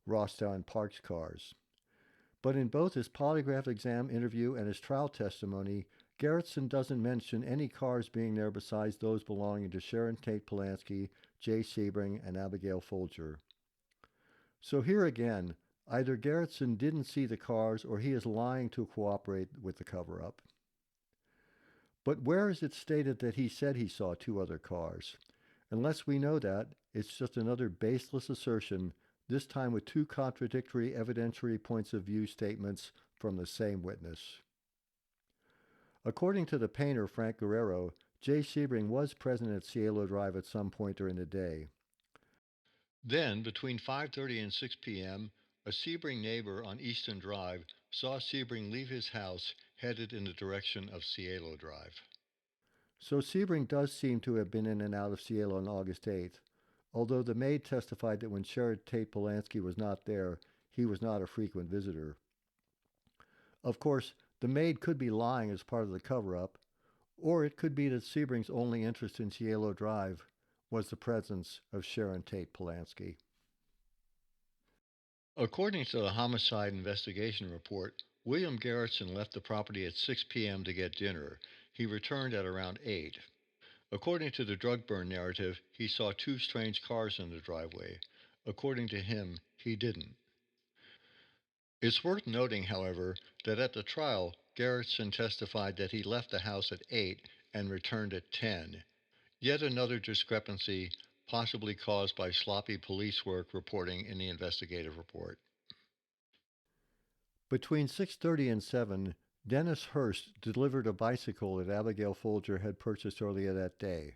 Rostow and Parks cars. But in both his polygraph exam interview and his trial testimony, Garretson doesn't mention any cars being there besides those belonging to Sharon Tate Polanski, Jay Sebring, and Abigail Folger. So here again, either Garretson didn't see the cars or he is lying to cooperate with the cover-up. But where is it stated that he said he saw two other cars? Unless we know that, it's just another baseless assertion, this time with two contradictory evidentiary points of view statements from the same witness. According to the painter Frank Guerrero, Jay Sebring was present at Cielo Drive at some point during the day. Then, between 5:30 and 6 p.m., a Sebring neighbor on Easton Drive saw Sebring leave his house headed in the direction of Cielo Drive. So Sebring does seem to have been in and out of Cielo on August 8th, although the maid testified that when Sharon Tate Polanski was not there, he was not a frequent visitor. Of course, the maid could be lying as part of the cover-up, or it could be that Sebring's only interest in Cielo Drive was the presence of Sharon Tate Polanski. According to the homicide investigation report, William Garretson left the property at 6 p.m. to get dinner. He returned at around 8. According to the drug burn narrative, he saw two strange cars in the driveway. According to him, he didn't. It's worth noting, however, that at the trial, Garretson testified that he left the house at 8 and returned at 10. Yet another discrepancy, possibly caused by sloppy police work reporting in the investigative report. Between 6:30 and 7, Dennis Hurst delivered a bicycle that Abigail Folger had purchased earlier that day.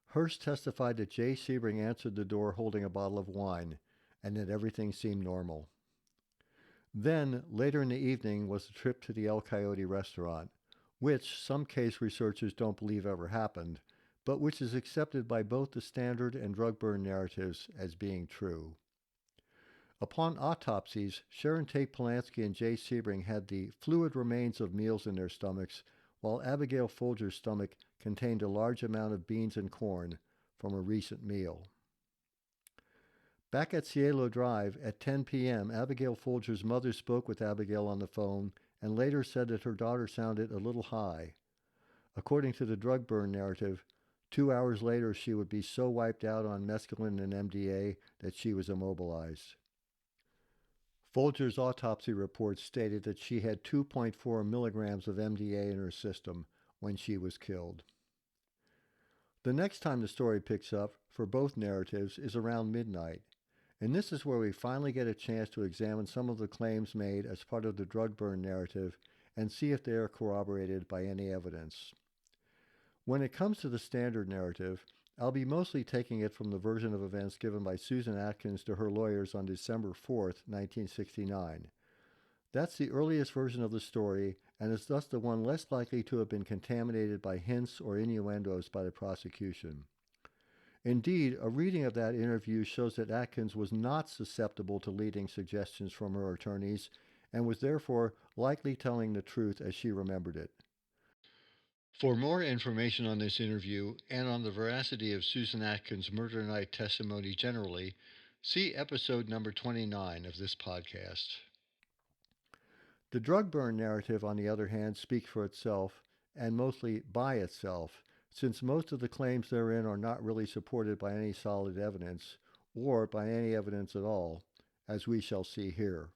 Hurst testified that Jay Sebring answered the door holding a bottle of wine, and that everything seemed normal. Then, later in the evening, was the trip to the El Coyote restaurant, which some case researchers don't believe ever happened, but which is accepted by both the Standard and drug burn narratives as being true. Upon autopsies, Sharon Tate Polanski and Jay Sebring had the fluid remains of meals in their stomachs, while Abigail Folger's stomach contained a large amount of beans and corn from a recent meal. Back at Cielo Drive at 10 p.m., Abigail Folger's mother spoke with Abigail on the phone and later said that her daughter sounded a little high. According to the drug burn narrative, 2 hours later she would be so wiped out on mescaline and MDA that she was immobilized. Folger's autopsy report stated that she had 2.4 milligrams of MDA in her system when she was killed. The next time the story picks up, for both narratives, is around midnight, and this is where we finally get a chance to examine some of the claims made as part of the drug burn narrative and see if they are corroborated by any evidence. When it comes to the Standard narrative, I'll be mostly taking it from the version of events given by Susan Atkins to her lawyers on December 4th, 1969. That's the earliest version of the story and is thus the one less likely to have been contaminated by hints or innuendos by the prosecution. Indeed, a reading of that interview shows that Atkins was not susceptible to leading suggestions from her attorneys and was therefore likely telling the truth as she remembered it. For more information on this interview and on the veracity of Susan Atkins' murder night testimony generally, see episode number 29 of this podcast. The drug burn narrative, on the other hand, speaks for itself, and mostly by itself, since most of the claims therein are not really supported by any solid evidence, or by any evidence at all, as we shall see here.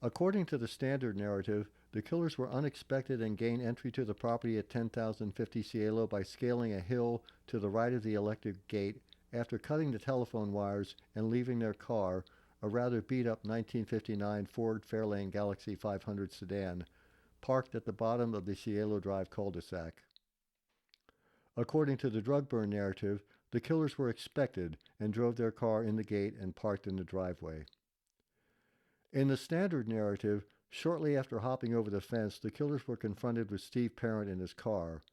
According to the Standard narrative, the killers were unexpected and gained entry to the property at 10,050 Cielo by scaling a hill to the right of the electric gate after cutting the telephone wires and leaving their car, a rather beat-up 1959 Ford Fairlane Galaxy 500 sedan, parked at the bottom of the Cielo Drive cul-de-sac. According to the drug burn narrative, the killers were expected and drove their car in the gate and parked in the driveway. In the Standard narrative, shortly after hopping over the fence, the killers were confronted with Steve Parent in his car.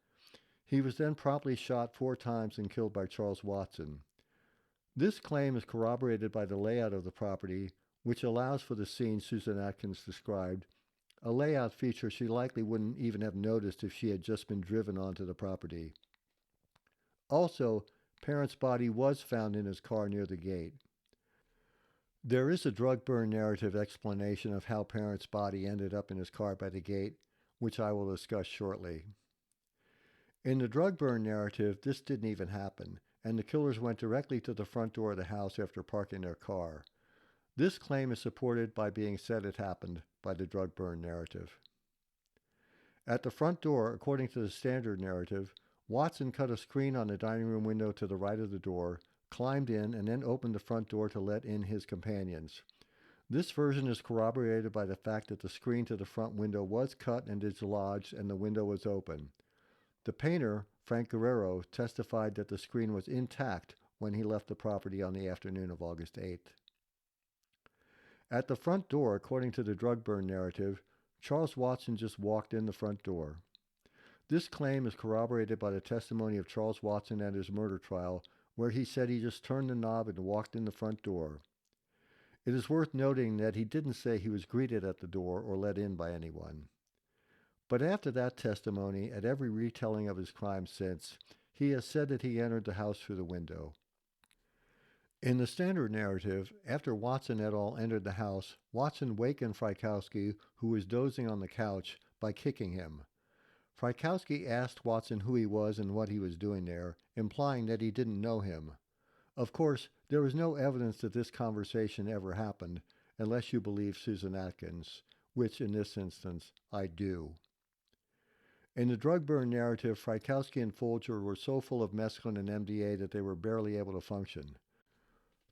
He was then promptly shot 4 times and killed by Charles Watson. This claim is corroborated by the layout of the property, which allows for the scene Susan Atkins described, a layout feature she likely wouldn't even have noticed if she had just been driven onto the property. Also, Parent's body was found in his car near the gate. There is a drug burn narrative explanation of how Parent's body ended up in his car by the gate, which I will discuss shortly. In the drug burn narrative, this didn't even happen, and the killers went directly to the front door of the house after parking their car. This claim is supported by being said it happened by the drug burn narrative. At the front door, according to the standard narrative, Watson cut a screen on the dining room window to the right of the door, climbed in, and then opened the front door to let in his companions. This version is corroborated by the fact that the screen to the front window was cut and dislodged and the window was open. The painter, Frank Guerrero, testified that the screen was intact when he left the property on the afternoon of August 8th. At the front door, according to the drug burn narrative, Charles Watson just walked in the front door. This claim is corroborated by the testimony of Charles Watson at his murder trial, where he said he just turned the knob and walked in the front door. It is worth noting that he didn't say he was greeted at the door or let in by anyone. But after that testimony, at every retelling of his crime since, he has said that he entered the house through the window. In the standard narrative, after Watson et al. Entered the house, Watson wakened Frykowski, who was dozing on the couch, by kicking him. Frykowski asked Watson who he was and what he was doing there, implying that he didn't know him. Of course, there is no evidence that this conversation ever happened, unless you believe Susan Atkins, which in this instance I do. In the drug burn narrative, Frykowski and Folger were so full of mescaline and MDA that they were barely able to function.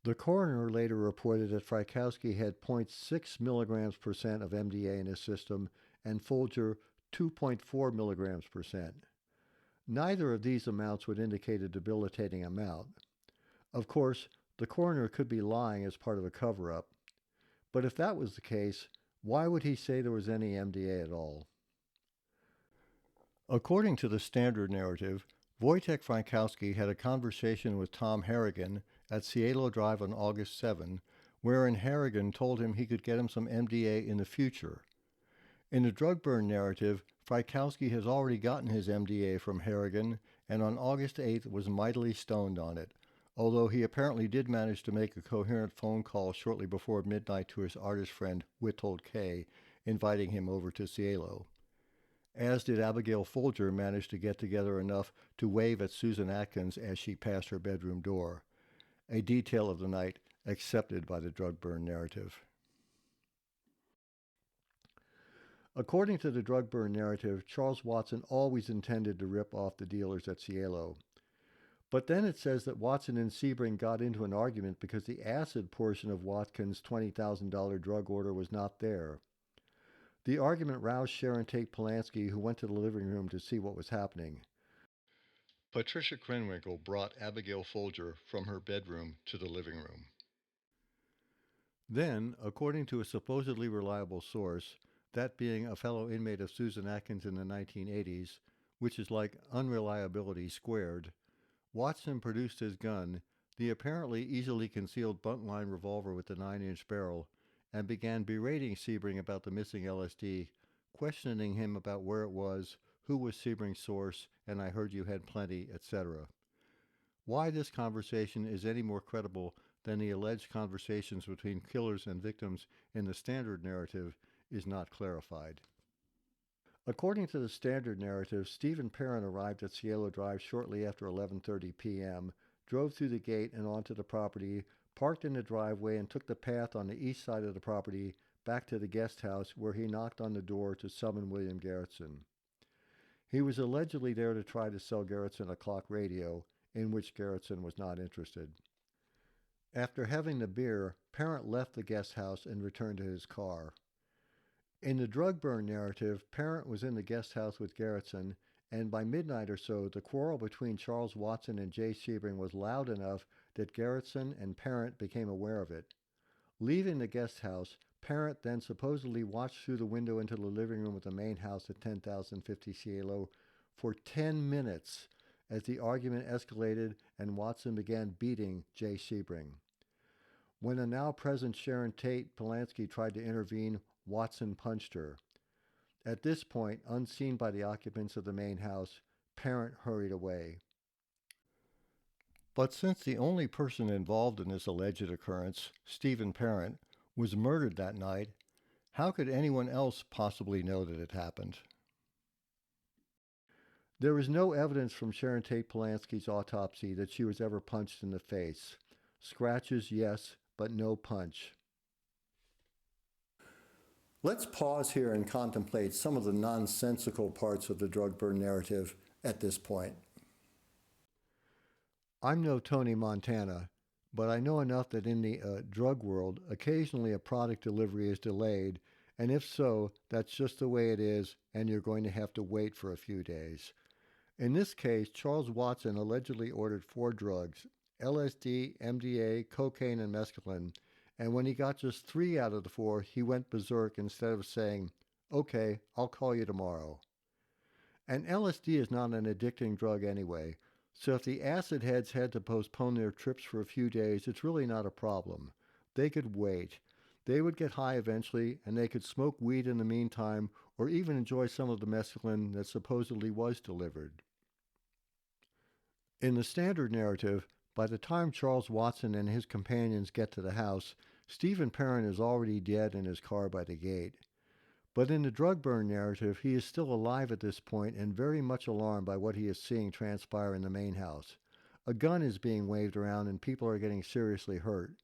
The coroner later reported that Frykowski had 0.6 milligrams percent of MDA in his system and Folger 2.4 milligrams percent. Neither of these amounts would indicate a debilitating amount. Of course, the coroner could be lying as part of a cover-up, but if that was the case, why would he say there was any MDA at all? According to the standard narrative, Wojtek Frykowski had a conversation with Tom Harrigan at Cielo Drive on August 7, wherein Harrigan told him he could get him some MDA in the future. In the drug burn narrative, Frykowski has already gotten his MDA from Harrigan and on August 8th was mightily stoned on it, although he apparently did manage to make a coherent phone call shortly before midnight to his artist friend Witold K., inviting him over to Cielo. As did Abigail Folger manage to get together enough to wave at Susan Atkins as she passed her bedroom door, a detail of the night accepted by the drug burn narrative. According to the drug burn narrative, Charles Watson always intended to rip off the dealers at Cielo. But then it says that Watson and Sebring got into an argument because the acid portion of Watkins' $20,000 drug order was not there. The argument roused Sharon Tate Polanski, who went to the living room to see what was happening. Patricia Krenwinkel brought Abigail Folger from her bedroom to the living room. Then, according to a supposedly reliable source, that being a fellow inmate of Susan Atkins in the 1980s, which is like unreliability squared, Watson produced his gun, the apparently easily concealed buntline revolver with the 9-inch barrel, and began berating Sebring about the missing LSD, questioning him about where it was, who was Sebring's source, and I heard you had plenty, etc. Why this conversation is any more credible than the alleged conversations between killers and victims in the standard narrative is not clarified. According to the standard narrative, Stephen Perrin arrived at Cielo Drive shortly after 11:30 p.m., drove through the gate and onto the property, parked in the driveway, and took the path on the east side of the property back to the guest house where he knocked on the door to summon William Garretson. He was allegedly there to try to sell Garretson a clock radio, in which Garretson was not interested. After having the beer, Parent left the guest house and returned to his car. In the drug burn narrative, Parent was in the guest house with Garretson, and by midnight or so, the quarrel between Charles Watson and Jay Sebring was loud enough that Garretson and Parent became aware of it. Leaving the guest house, Parent then supposedly watched through the window into the living room of the main house at 10,050 Cielo for 10 minutes as the argument escalated and Watson began beating Jay Sebring. When a now present Sharon Tate Polanski tried to intervene, Watson punched her. At this point, unseen by the occupants of the main house, Parent hurried away. But since the only person involved in this alleged occurrence, Stephen Parent, was murdered that night, how could anyone else possibly know that it happened? There is no evidence from Sharon Tate Polanski's autopsy that she was ever punched in the face. Scratches, yes, but no punch. Let's pause here and contemplate some of the nonsensical parts of the drug burn narrative at this point. I'm no Tony Montana, but I know enough that in the drug world, occasionally a product delivery is delayed, and if so, that's just the way it is, and you're going to have to wait for a few days. In this case, Charles Watson allegedly ordered 4 drugs, LSD, MDA, cocaine, and mescaline, and when he got just 3 out of the 4, he went berserk instead of saying, "Okay, I'll call you tomorrow." And LSD is not an addicting drug anyway, so if the acid heads had to postpone their trips for a few days, it's really not a problem. They could wait. They would get high eventually, and they could smoke weed in the meantime, or even enjoy some of the mescaline that supposedly was delivered. In the standard narrative, by the time Charles Watson and his companions get to the house, Stephen Parent is already dead in his car by the gate. But in the drug burn narrative, he is still alive at this point and very much alarmed by what he is seeing transpire in the main house. A gun is being waved around and people are getting seriously hurt.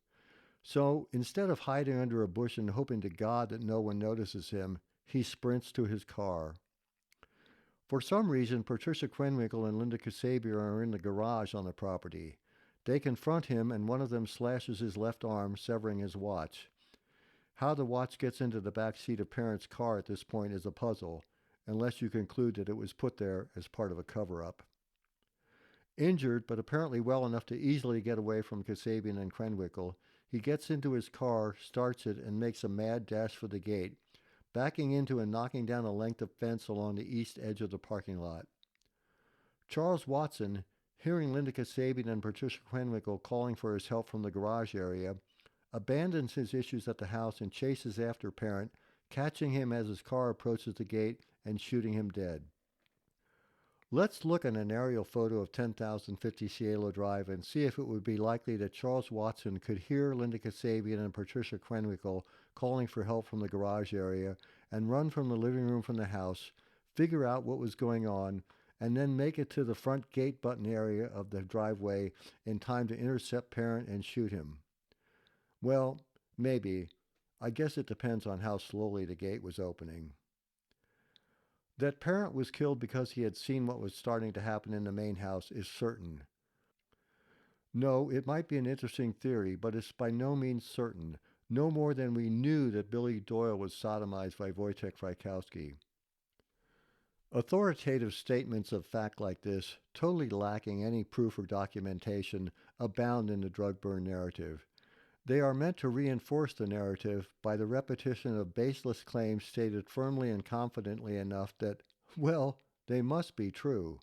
So instead of hiding under a bush and hoping to God that no one notices him, he sprints to his car. For some reason, Patricia Krenwinkel and Linda Kasabian are in the garage on the property. They confront him and one of them slashes his left arm, severing his watch. How the watch gets into the back seat of Parent's car at this point is a puzzle, unless you conclude that it was put there as part of a cover-up. Injured, but apparently well enough to easily get away from Kasabian and Krenwinkel, he gets into his car, starts it, and makes a mad dash for the gate, backing into and knocking down a length of fence along the east edge of the parking lot. Charles Watson, hearing Linda Kasabian and Patricia Krenwinkel calling for his help from the garage area, abandons his issues at the house and chases after Parent, catching him as his car approaches the gate and shooting him dead. Let's look at an aerial photo of 10,050 Cielo Drive and see if it would be likely that Charles Watson could hear Linda Kasabian and Patricia Krenwinkel calling for help from the garage area and run from the living room from the house, figure out what was going on, and then make it to the front gate button area of the driveway in time to intercept Parent and shoot him. Well, maybe. I guess it depends on how slowly the gate was opening. That Parent was killed because he had seen what was starting to happen in the main house is certain. No, it might be an interesting theory, but it's by no means certain, no more than we knew that Billy Doyle was sodomized by Wojtek Frykowski. Authoritative statements of fact like this, totally lacking any proof or documentation, abound in the drug burn narrative. They are meant to reinforce the narrative by the repetition of baseless claims stated firmly and confidently enough that, well, they must be true.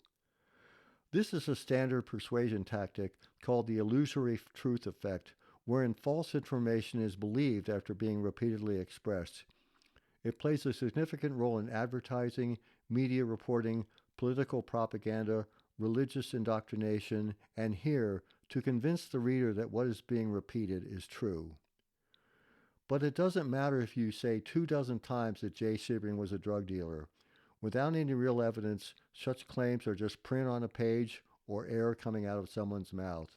This is a standard persuasion tactic called the illusory truth effect, wherein false information is believed after being repeatedly expressed. It plays a significant role in advertising, media reporting, political propaganda, religious indoctrination, and here, to convince the reader that what is being repeated is true. But it doesn't matter if you say 24 times that Jay Sebring was a drug dealer. Without any real evidence, such claims are just print on a page or air coming out of someone's mouth.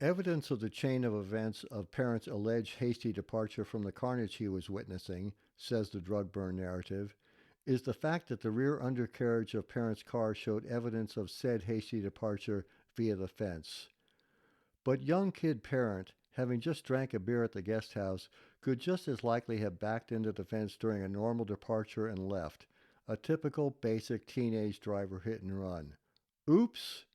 Evidence of the chain of events of Parent's alleged hasty departure from the carnage he was witnessing, says the drug burn narrative, is the fact that the rear undercarriage of Parent's car showed evidence of said hasty departure via the fence. But young kid Parent, having just drank a beer at the guest house, could just as likely have backed into the fence during a normal departure and left, a typical basic teenage driver hit and run. Oops!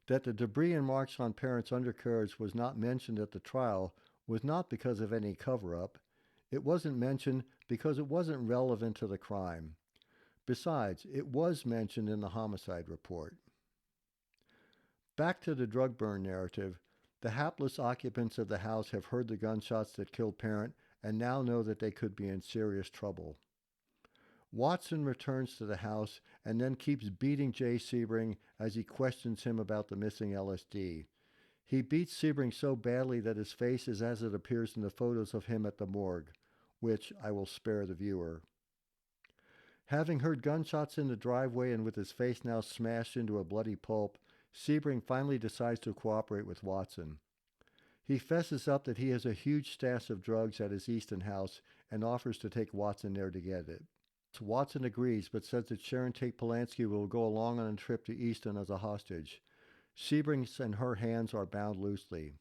That the debris and marks on Parent's undercarriage was not mentioned at the trial was not because of any cover-up. It wasn't mentioned because it wasn't relevant to the crime. Besides, it was mentioned in the homicide report. Back to the drug burn narrative, The hapless occupants of the house have heard the gunshots that killed Parent and now know that they could be in serious trouble. Watson returns to the house and then keeps beating Jay Sebring as he questions him about the missing LSD. He beats Sebring so badly that his face is as it appears in the photos of him at the morgue, which I will spare the viewer. Having heard gunshots in the driveway and with his face now smashed into a bloody pulp, Sebring finally decides to cooperate with Watson. He fesses up that he has a huge stash of drugs at his Easton house and offers to take Watson there to get it. Watson agrees, but says that Sharon Tate Polanski will go along on a trip to Easton as a hostage. Sebring's and her hands are bound loosely.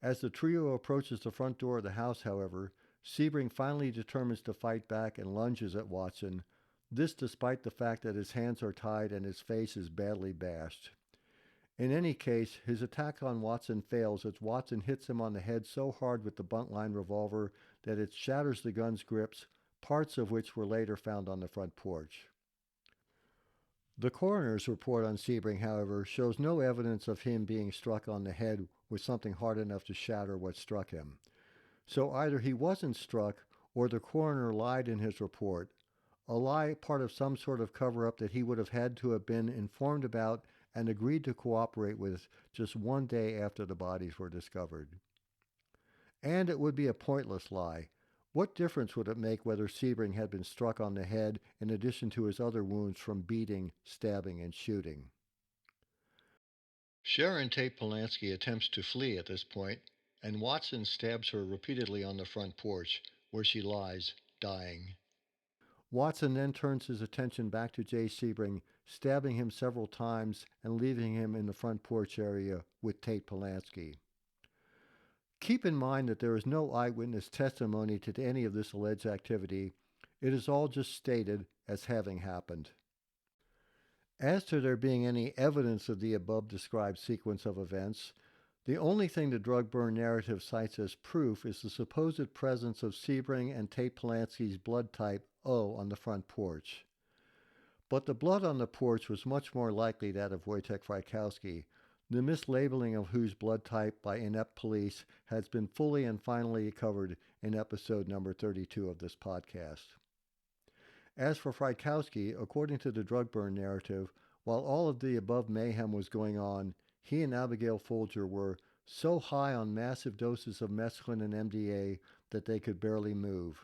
As the trio approaches the front door of the house, however, Sebring finally determines to fight back and lunges at Watson, this despite the fact that his hands are tied and his face is badly bashed. In any case, his attack on Watson fails as Watson hits him on the head so hard with the buntline revolver that it shatters the gun's grips, parts of which were later found on the front porch. The coroner's report on Sebring, however, shows no evidence of him being struck on the head with something hard enough to shatter what struck him. So either he wasn't struck or the coroner lied in his report, a lie part of some sort of cover-up that he would have had to have been informed about and agreed to cooperate with just one day after the bodies were discovered. And it would be a pointless lie. What difference would it make whether Sebring had been struck on the head in addition to his other wounds from beating, stabbing, and shooting? Sharon Tate Polanski attempts to flee at this point, and Watson stabs her repeatedly on the front porch, where she lies, dying. Watson then turns his attention back to Jay Sebring, stabbing him several times and leaving him in the front porch area with Tate Polanski. Keep in mind that there is no eyewitness testimony to any of this alleged activity. It is all just stated as having happened. As to there being any evidence of the above described sequence of events, the only thing the drug burn narrative cites as proof is the supposed presence of Sebring and Tate Polanski's blood type O on the front porch. But the blood on the porch was much more likely that of Wojtek Frykowski, the mislabeling of whose blood type by inept police has been fully and finally covered in episode number 32 of this podcast. As for Frykowski, according to the drug burn narrative, while all of the above mayhem was going on, he and Abigail Folger were so high on massive doses of mescaline and MDA that they could barely move.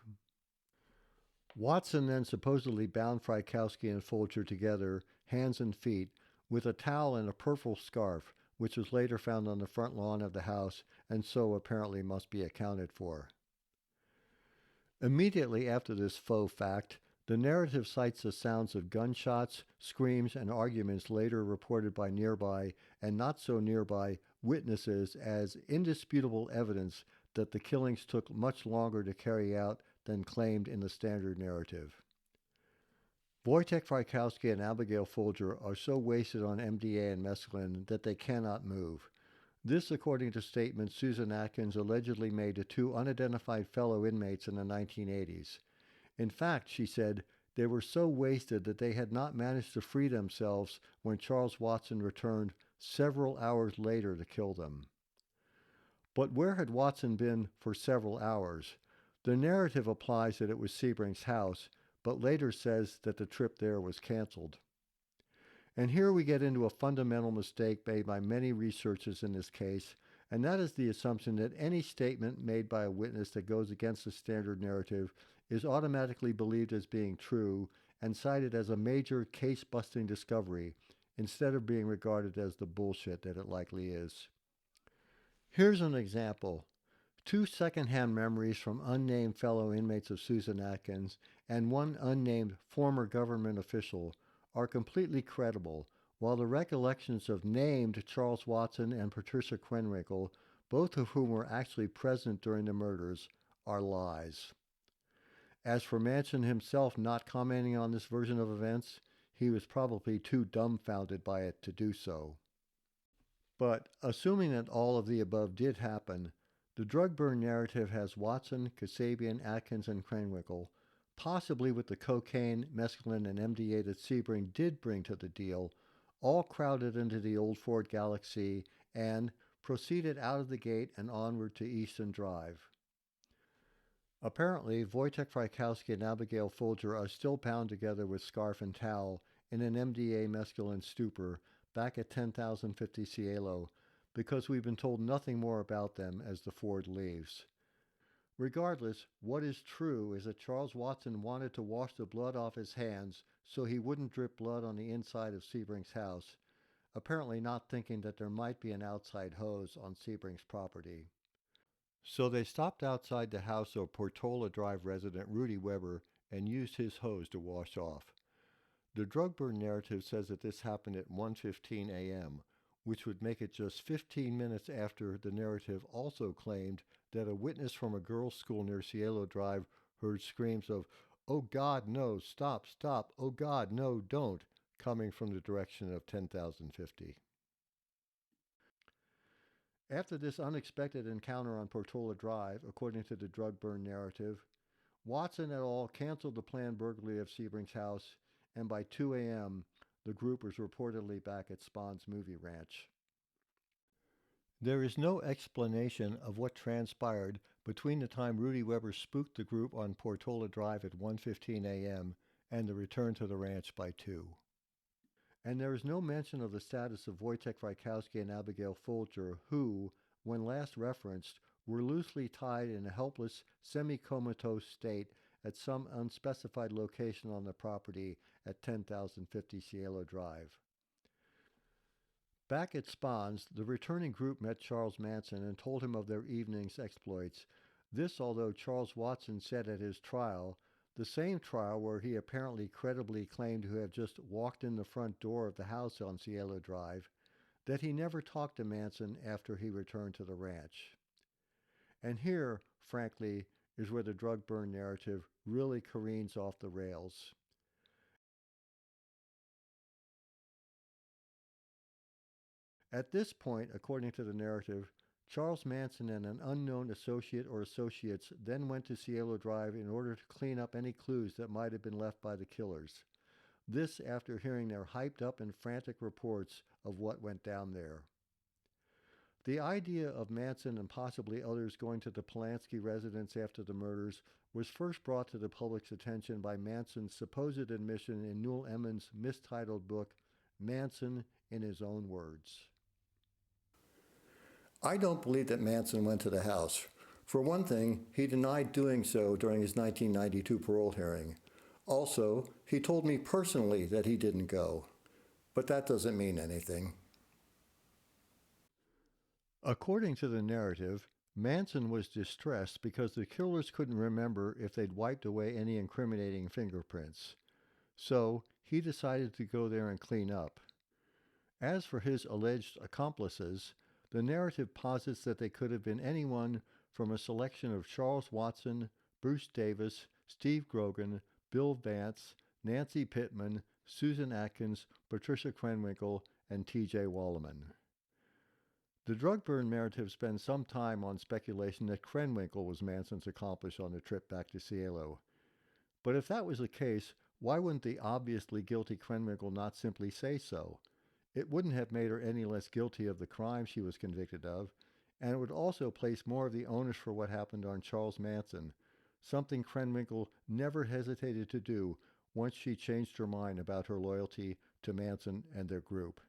Watson then supposedly bound Frykowski and Folger together, hands and feet, with a towel and a purple scarf, which was later found on the front lawn of the house and so apparently must be accounted for. Immediately after this faux fact, the narrative cites the sounds of gunshots, screams, and arguments later reported by nearby and not so nearby witnesses as indisputable evidence that the killings took much longer to carry out than claimed in the standard narrative. Wojtek Frykowski and Abigail Folger are so wasted on MDA and mescaline that they cannot move. This according to statements Susan Atkins allegedly made to two unidentified fellow inmates in the 1980s. In fact, she said, they were so wasted that they had not managed to free themselves when Charles Watson returned several hours later to kill them. But where had Watson been for several hours? The narrative applies that it was Sebring's house, but later says that the trip there was canceled. And here we get into a fundamental mistake made by many researchers in this case, and that is the assumption that any statement made by a witness that goes against the standard narrative is automatically believed as being true and cited as a major case-busting discovery instead of being regarded as the bullshit that it likely is. Here's an example. Two second-hand memories from unnamed fellow inmates of Susan Atkins and one unnamed former government official are completely credible, while the recollections of named Charles Watson and Patricia Krenwinkel, both of whom were actually present during the murders, are lies. As for Manson himself not commenting on this version of events, he was probably too dumbfounded by it to do so. But assuming that all of the above did happen, the drug burn narrative has Watson, Kasabian, Atkins, and Krenwinkel, possibly with the cocaine, mescaline, and MDA that Sebring did bring to the deal, all crowded into the old Ford Galaxy and, proceeded out of the gate and onward to Easton Drive. Apparently, Wojtek Frykowski and Abigail Folger are still bound together with scarf and towel in an MDA mescaline stupor back at 10,050 Cielo, because we've been told nothing more about them as the Ford leaves. Regardless, what is true is that Charles Watson wanted to wash the blood off his hands so he wouldn't drip blood on the inside of Sebring's house, apparently not thinking that there might be an outside hose on Sebring's property. So they stopped outside the house of Portola Drive resident Rudy Weber and used his hose to wash off. The drug burn narrative says that this happened at 1:15 a.m., which would make it just 15 minutes after the narrative also claimed that a witness from a girls' school near Cielo Drive heard screams of, "Oh God, no, stop, stop, oh God, no, don't," coming from the direction of 10,050. After this unexpected encounter on Portola Drive, according to the drug burn narrative, Watson et al. Canceled the planned burglary of Sebring's house, and by 2 a.m., the group was reportedly back at Spahn's movie ranch. There is no explanation of what transpired between the time Rudy Weber spooked the group on Portola Drive at 1:15 a.m. and the return to the ranch by 2. And there is no mention of the status of Wojtek Frykowski and Abigail Folger, who, when last referenced, were loosely tied in a helpless, semi-comatose state at some unspecified location on the property at 10,050 Cielo Drive. Back at Spahn's, the returning group met Charles Manson and told him of their evening's exploits. This, although Charles Watson said at his trial, the same trial where he apparently credibly claimed to have just walked in the front door of the house on Cielo Drive, that he never talked to Manson after he returned to the ranch. And here, frankly, is where the drug burn narrative really careens off the rails. At this point, according to the narrative, Charles Manson and an unknown associate or associates then went to Cielo Drive in order to clean up any clues that might have been left by the killers. This after hearing their hyped up and frantic reports of what went down there. The idea of Manson and possibly others going to the Polanski residence after the murders was first brought to the public's attention by Manson's supposed admission in Newell Emmons' mistitled book, Manson in His Own Words. I don't believe that Manson went to the house. For one thing, he denied doing so during his 1992 parole hearing. Also, he told me personally that he didn't go. But that doesn't mean anything. According to the narrative, Manson was distressed because the killers couldn't remember if they'd wiped away any incriminating fingerprints. So, he decided to go there and clean up. As for his alleged accomplices, the narrative posits that they could have been anyone from a selection of Charles Watson, Bruce Davis, Steve Grogan, Bill Vance, Nancy Pittman, Susan Atkins, Patricia Krenwinkel, and T.J. Walleman. The drug burn narrative spends some time on speculation that Krenwinkel was Manson's accomplice on the trip back to Cielo. But if that was the case, why wouldn't the obviously guilty Krenwinkel not simply say so? It wouldn't have made her any less guilty of the crime she was convicted of, and it would also place more of the onus for what happened on Charles Manson, something Krenwinkel never hesitated to do once she changed her mind about her loyalty to Manson and their group.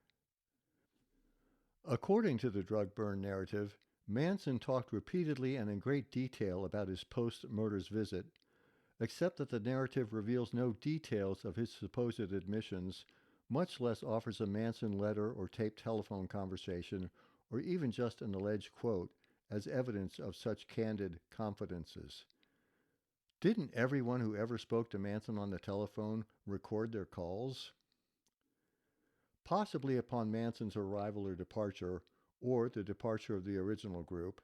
According to the drug burn narrative, Manson talked repeatedly and in great detail about his post-murders visit, except that the narrative reveals no details of his supposed admissions, much less offers a Manson letter or taped telephone conversation, or even just an alleged quote, as evidence of such candid confidences. Didn't everyone who ever spoke to Manson on the telephone record their calls? Possibly upon Manson's arrival or departure, or the departure of the original group,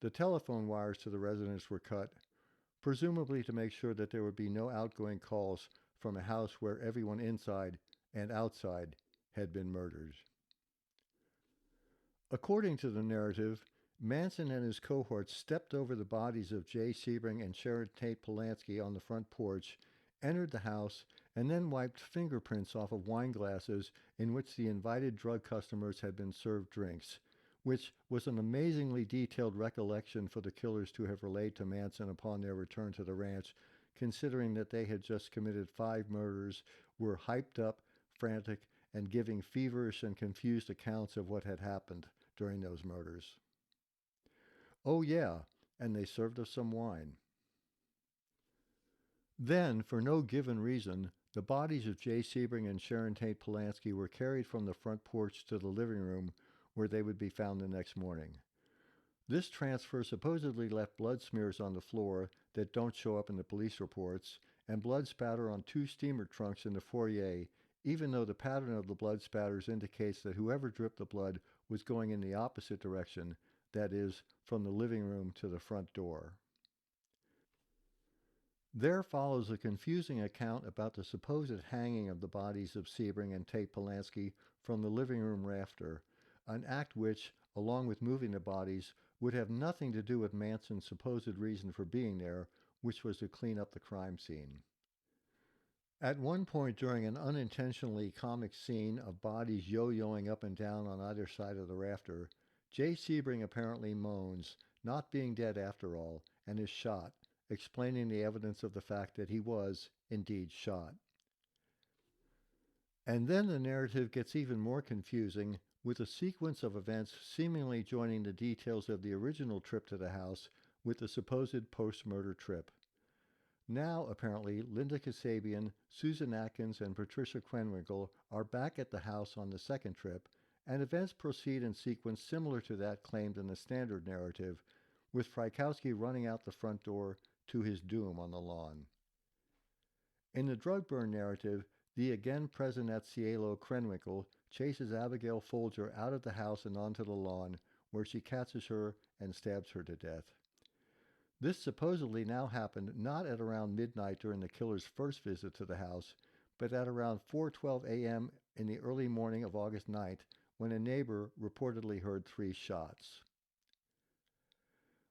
the telephone wires to the residence were cut, presumably to make sure that there would be no outgoing calls from a house where everyone inside and outside had been murdered. According to the narrative, Manson and his cohorts stepped over the bodies of Jay Sebring and Sharon Tate Polanski on the front porch, entered the house, and then wiped fingerprints off of wine glasses in which the invited drug customers had been served drinks, which was an amazingly detailed recollection for the killers to have relayed to Manson upon their return to the ranch, considering that they had just committed 5 murders, were hyped up, frantic, and giving feverish and confused accounts of what had happened during those murders. Oh, yeah, and they served us some wine. Then, for no given reason, the bodies of Jay Sebring and Sharon Tate Polanski were carried from the front porch to the living room where they would be found the next morning. This transfer supposedly left blood smears on the floor that don't show up in the police reports, and blood spatter on 2 steamer trunks in the foyer, even though the pattern of the blood spatters indicates that whoever dripped the blood was going in the opposite direction, that is, from the living room to the front door. There follows a confusing account about the supposed hanging of the bodies of Sebring and Tate Polanski from the living room rafter, an act which, along with moving the bodies, would have nothing to do with Manson's supposed reason for being there, which was to clean up the crime scene. At one point during an unintentionally comic scene of bodies yo-yoing up and down on either side of the rafter, Jay Sebring apparently moans, not being dead after all, and is shot, explaining the evidence of the fact that he was, indeed, shot. And then the narrative gets even more confusing, with a sequence of events seemingly joining the details of the original trip to the house with the supposed post-murder trip. Now, apparently, Linda Kasabian, Susan Atkins, and Patricia Krenwinkel are back at the house on the second trip, and events proceed in sequence similar to that claimed in the standard narrative, with Frykowski running out the front door to his doom on the lawn. In the drug burn narrative, the again present at Cielo Krenwinkel chases Abigail Folger out of the house and onto the lawn, where she catches her and stabs her to death. This supposedly now happened not at around midnight during the killer's first visit to the house, but at around 4:12 a.m. in the early morning of August 9th, when a neighbor reportedly heard 3 shots.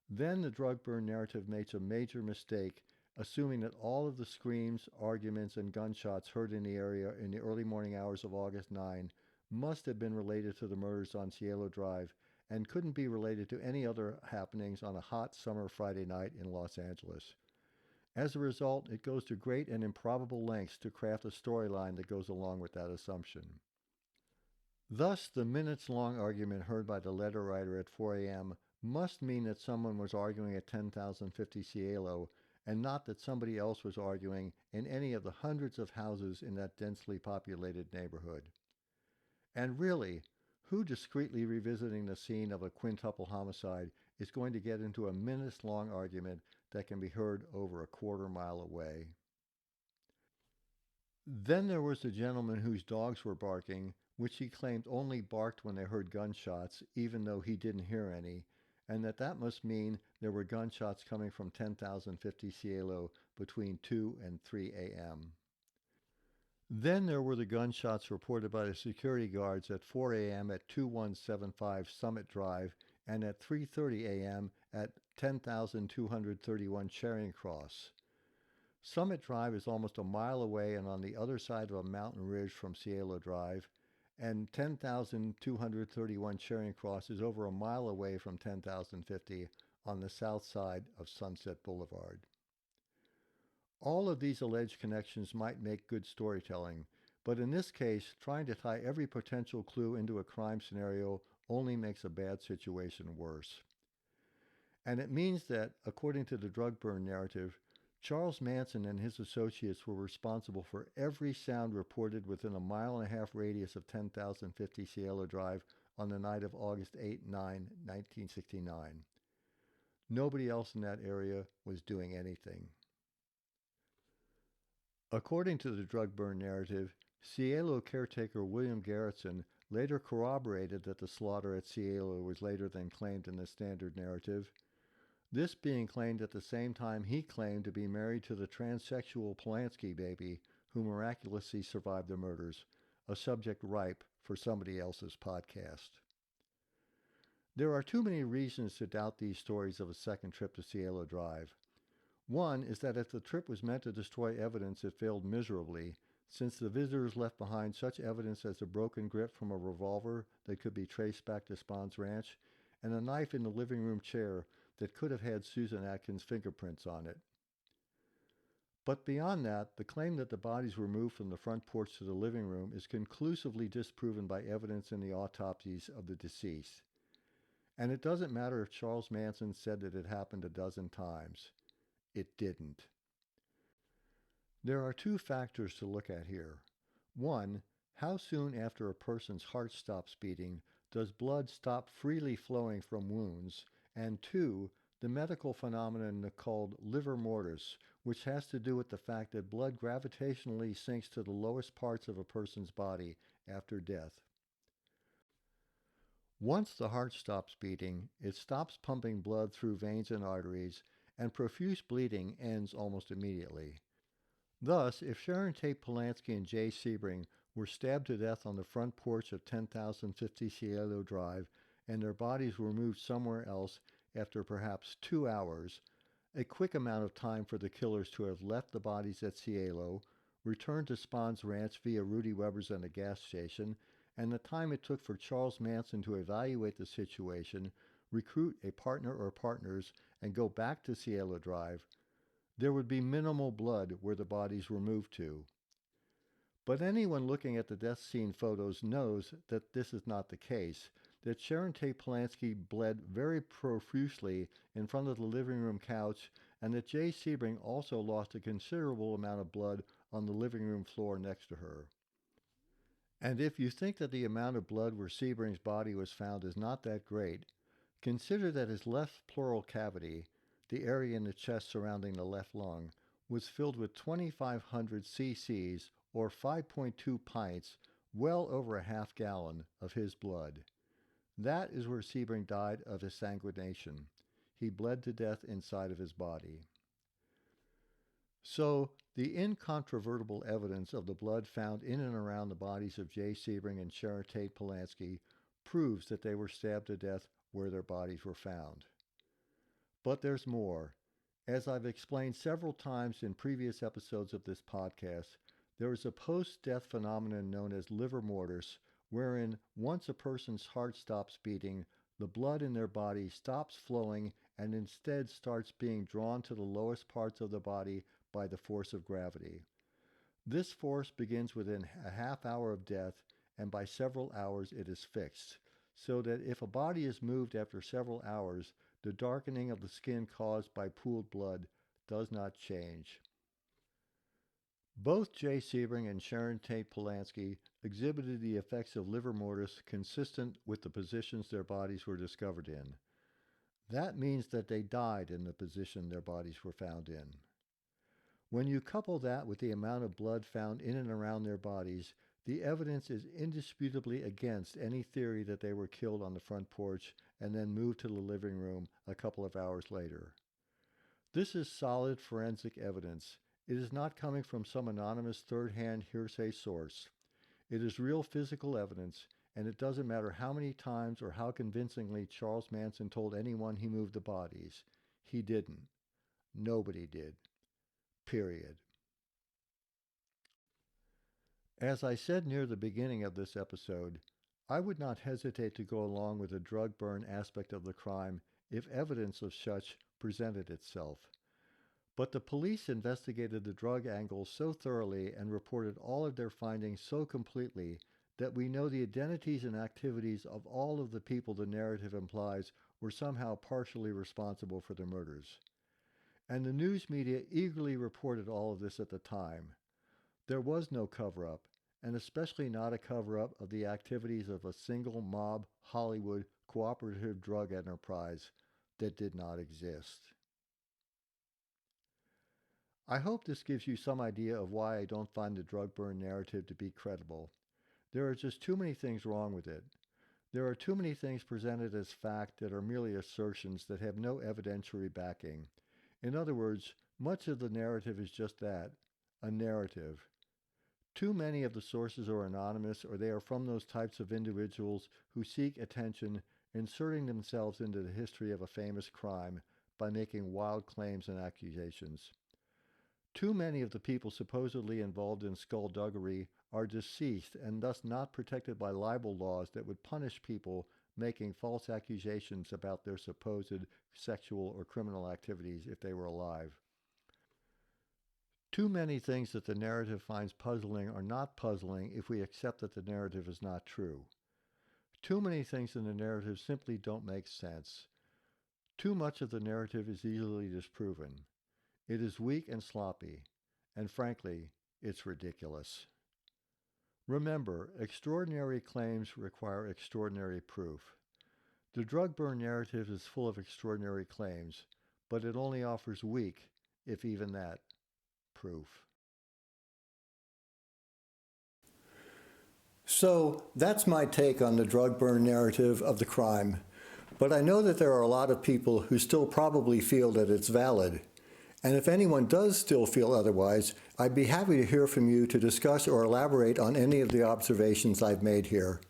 Then the drug burn narrative makes a major mistake, assuming that all of the screams, arguments, and gunshots heard in the area in the early morning hours of August 9 must have been related to the murders on Cielo Drive and couldn't be related to any other happenings on a hot summer Friday night in Los Angeles. As a result, it goes to great and improbable lengths to craft a storyline that goes along with that assumption. Thus, the minutes-long argument heard by the letter writer at 4 a.m. must mean that someone was arguing at 10,050 Cielo, and not that somebody else was arguing in any of the hundreds of houses in that densely populated neighborhood. And really, who discreetly revisiting the scene of a quintuple homicide is going to get into a minutes-long argument that can be heard over a quarter-mile away? Then there was the gentleman whose dogs were barking, which he claimed only barked when they heard gunshots, even though he didn't hear any, and that must mean there were gunshots coming from 10,050 Cielo between 2 and 3 a.m. Then there were the gunshots reported by the security guards at 4 a.m. at 2175 Summit Drive and at 3:30 a.m. at 10,231 Charing Cross. Summit Drive is almost a mile away and on the other side of a mountain ridge from Cielo Drive, and 10,231 Charing Cross is over a mile away from 10,050 on the south side of Sunset Boulevard. All of these alleged connections might make good storytelling, but in this case, trying to tie every potential clue into a crime scenario only makes a bad situation worse. And it means that, according to the drug burn narrative, Charles Manson and his associates were responsible for every sound reported within a 1.5 mile radius of 10,050 Cielo Drive on the night of August 8-9, 1969. Nobody else in that area was doing anything. According to the drug burn narrative, Cielo caretaker William Garretson later corroborated that the slaughter at Cielo was later than claimed in the standard narrative, this being claimed at the same time he claimed to be married to the transsexual Polanski baby who miraculously survived the murders, a subject ripe for somebody else's podcast. There are too many reasons to doubt these stories of a second trip to Cielo Drive. One is that if the trip was meant to destroy evidence, it failed miserably, since the visitors left behind such evidence as a broken grip from a revolver that could be traced back to Spahn's ranch, and a knife in the living room chair that could have had Susan Atkins' fingerprints on it. But beyond that, the claim that the bodies were moved from the front porch to the living room is conclusively disproven by evidence in the autopsies of the deceased. And it doesn't matter if Charles Manson said that it happened a dozen times. It didn't. There are two factors to look at here. One, how soon after a person's heart stops beating does blood stop freely flowing from wounds? And two, the medical phenomenon called livor mortis, which has to do with the fact that blood gravitationally sinks to the lowest parts of a person's body after death. Once the heart stops beating, it stops pumping blood through veins and arteries, and profuse bleeding ends almost immediately. Thus, if Sharon Tate Polanski and Jay Sebring were stabbed to death on the front porch of 10,050 Cielo Drive and their bodies were moved somewhere else after perhaps 2 hours, a quick amount of time for the killers to have left the bodies at Cielo, returned to Spahn's ranch via Rudy Weber's and a gas station, and the time it took for Charles Manson to evaluate the situation, recruit a partner or partners, and go back to Cielo Drive, there would be minimal blood where the bodies were moved to. But anyone looking at the death scene photos knows that this is not the case, that Sharon Tate Polanski bled very profusely in front of the living room couch, and that Jay Sebring also lost a considerable amount of blood on the living room floor next to her. And if you think that the amount of blood where Sebring's body was found is not that great, consider that his left pleural cavity, the area in the chest surrounding the left lung, was filled with 2,500 cc's, or 5.2 pints, well over a half gallon, of his blood. That is where Sebring died of exsanguination. He bled to death inside of his body. So, the incontrovertible evidence of the blood found in and around the bodies of Jay Sebring and Sharon Tate Polanski proves that they were stabbed to death where their bodies were found. But there's more. As I've explained several times in previous episodes of this podcast, there is a post-death phenomenon known as livor mortis, wherein once a person's heart stops beating, the blood in their body stops flowing and instead starts being drawn to the lowest parts of the body by the force of gravity. This force begins within a half hour of death, and by several hours it is fixed, so that if a body is moved after several hours, the darkening of the skin caused by pooled blood does not change. Both Jay Sebring and Sharon Tate Polanski exhibited the effects of livor mortis consistent with the positions their bodies were discovered in. That means that they died in the position their bodies were found in. When you couple that with the amount of blood found in and around their bodies, the evidence is indisputably against any theory that they were killed on the front porch and then moved to the living room a couple of hours later. This is solid forensic evidence. It is not coming from some anonymous third-hand hearsay source. It is real physical evidence, and it doesn't matter how many times or how convincingly Charles Manson told anyone he moved the bodies. He didn't. Nobody did. Period. As I said near the beginning of this episode, I would not hesitate to go along with the drug burn aspect of the crime if evidence of such presented itself. But the police investigated the drug angle so thoroughly and reported all of their findings so completely that we know the identities and activities of all of the people the narrative implies were somehow partially responsible for the murders. And the news media eagerly reported all of this at the time. There was no cover-up, and especially not a cover-up of the activities of a single mob Hollywood cooperative drug enterprise that did not exist. I hope this gives you some idea of why I don't find the drug burn narrative to be credible. There are just too many things wrong with it. There are too many things presented as fact that are merely assertions that have no evidentiary backing. In other words, much of the narrative is just that, a narrative. Too many of the sources are anonymous, or they are from those types of individuals who seek attention, inserting themselves into the history of a famous crime by making wild claims and accusations. Too many of the people supposedly involved in skullduggery are deceased and thus not protected by libel laws that would punish people making false accusations about their supposed sexual or criminal activities if they were alive. Too many things that the narrative finds puzzling are not puzzling if we accept that the narrative is not true. Too many things in the narrative simply don't make sense. Too much of the narrative is easily disproven. It is weak and sloppy, and frankly, it's ridiculous. Remember, extraordinary claims require extraordinary proof. The drug burn narrative is full of extraordinary claims, but it only offers weak, if even that, proof. So that's my take on the drug burn narrative of the crime. But I know that there are a lot of people who still probably feel that it's valid. And if anyone does still feel otherwise, I'd be happy to hear from you to discuss or elaborate on any of the observations I've made here.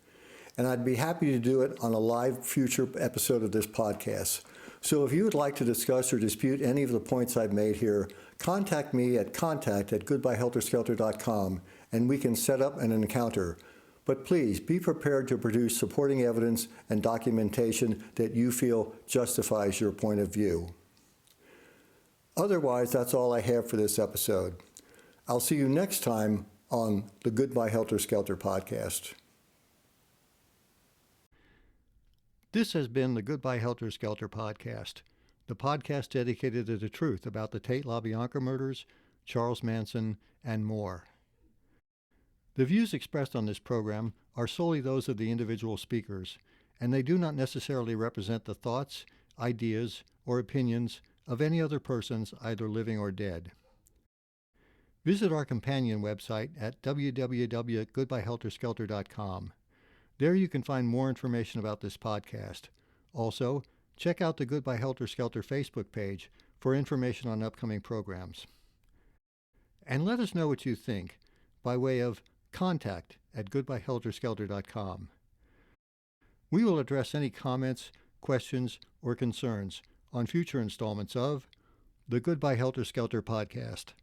And I'd be happy to do it on a live future episode of this podcast. So if you would like to discuss or dispute any of the points I've made here, contact me at contact@goodbyehelterskelter.com and we can set up an encounter. But please be prepared to produce supporting evidence and documentation that you feel justifies your point of view. Otherwise, that's all I have for this episode. I'll see you next time on the Goodbye Helter Skelter podcast. This has been the Goodbye Helter Skelter podcast, the podcast dedicated to the truth about the Tate LaBianca murders, Charles Manson, and more. The views expressed on this program are solely those of the individual speakers, and they do not necessarily represent the thoughts, ideas, or opinions of any other persons, either living or dead. Visit our companion website at www.goodbyehelterskelter.com. There you can find more information about this podcast. Also, check out the Goodbye Helter Skelter Facebook page for information on upcoming programs. And let us know what you think by way of contact@goodbyehelterskelter.com. We will address any comments, questions, or concerns on future installments of the Goodbye Helter Skelter podcast.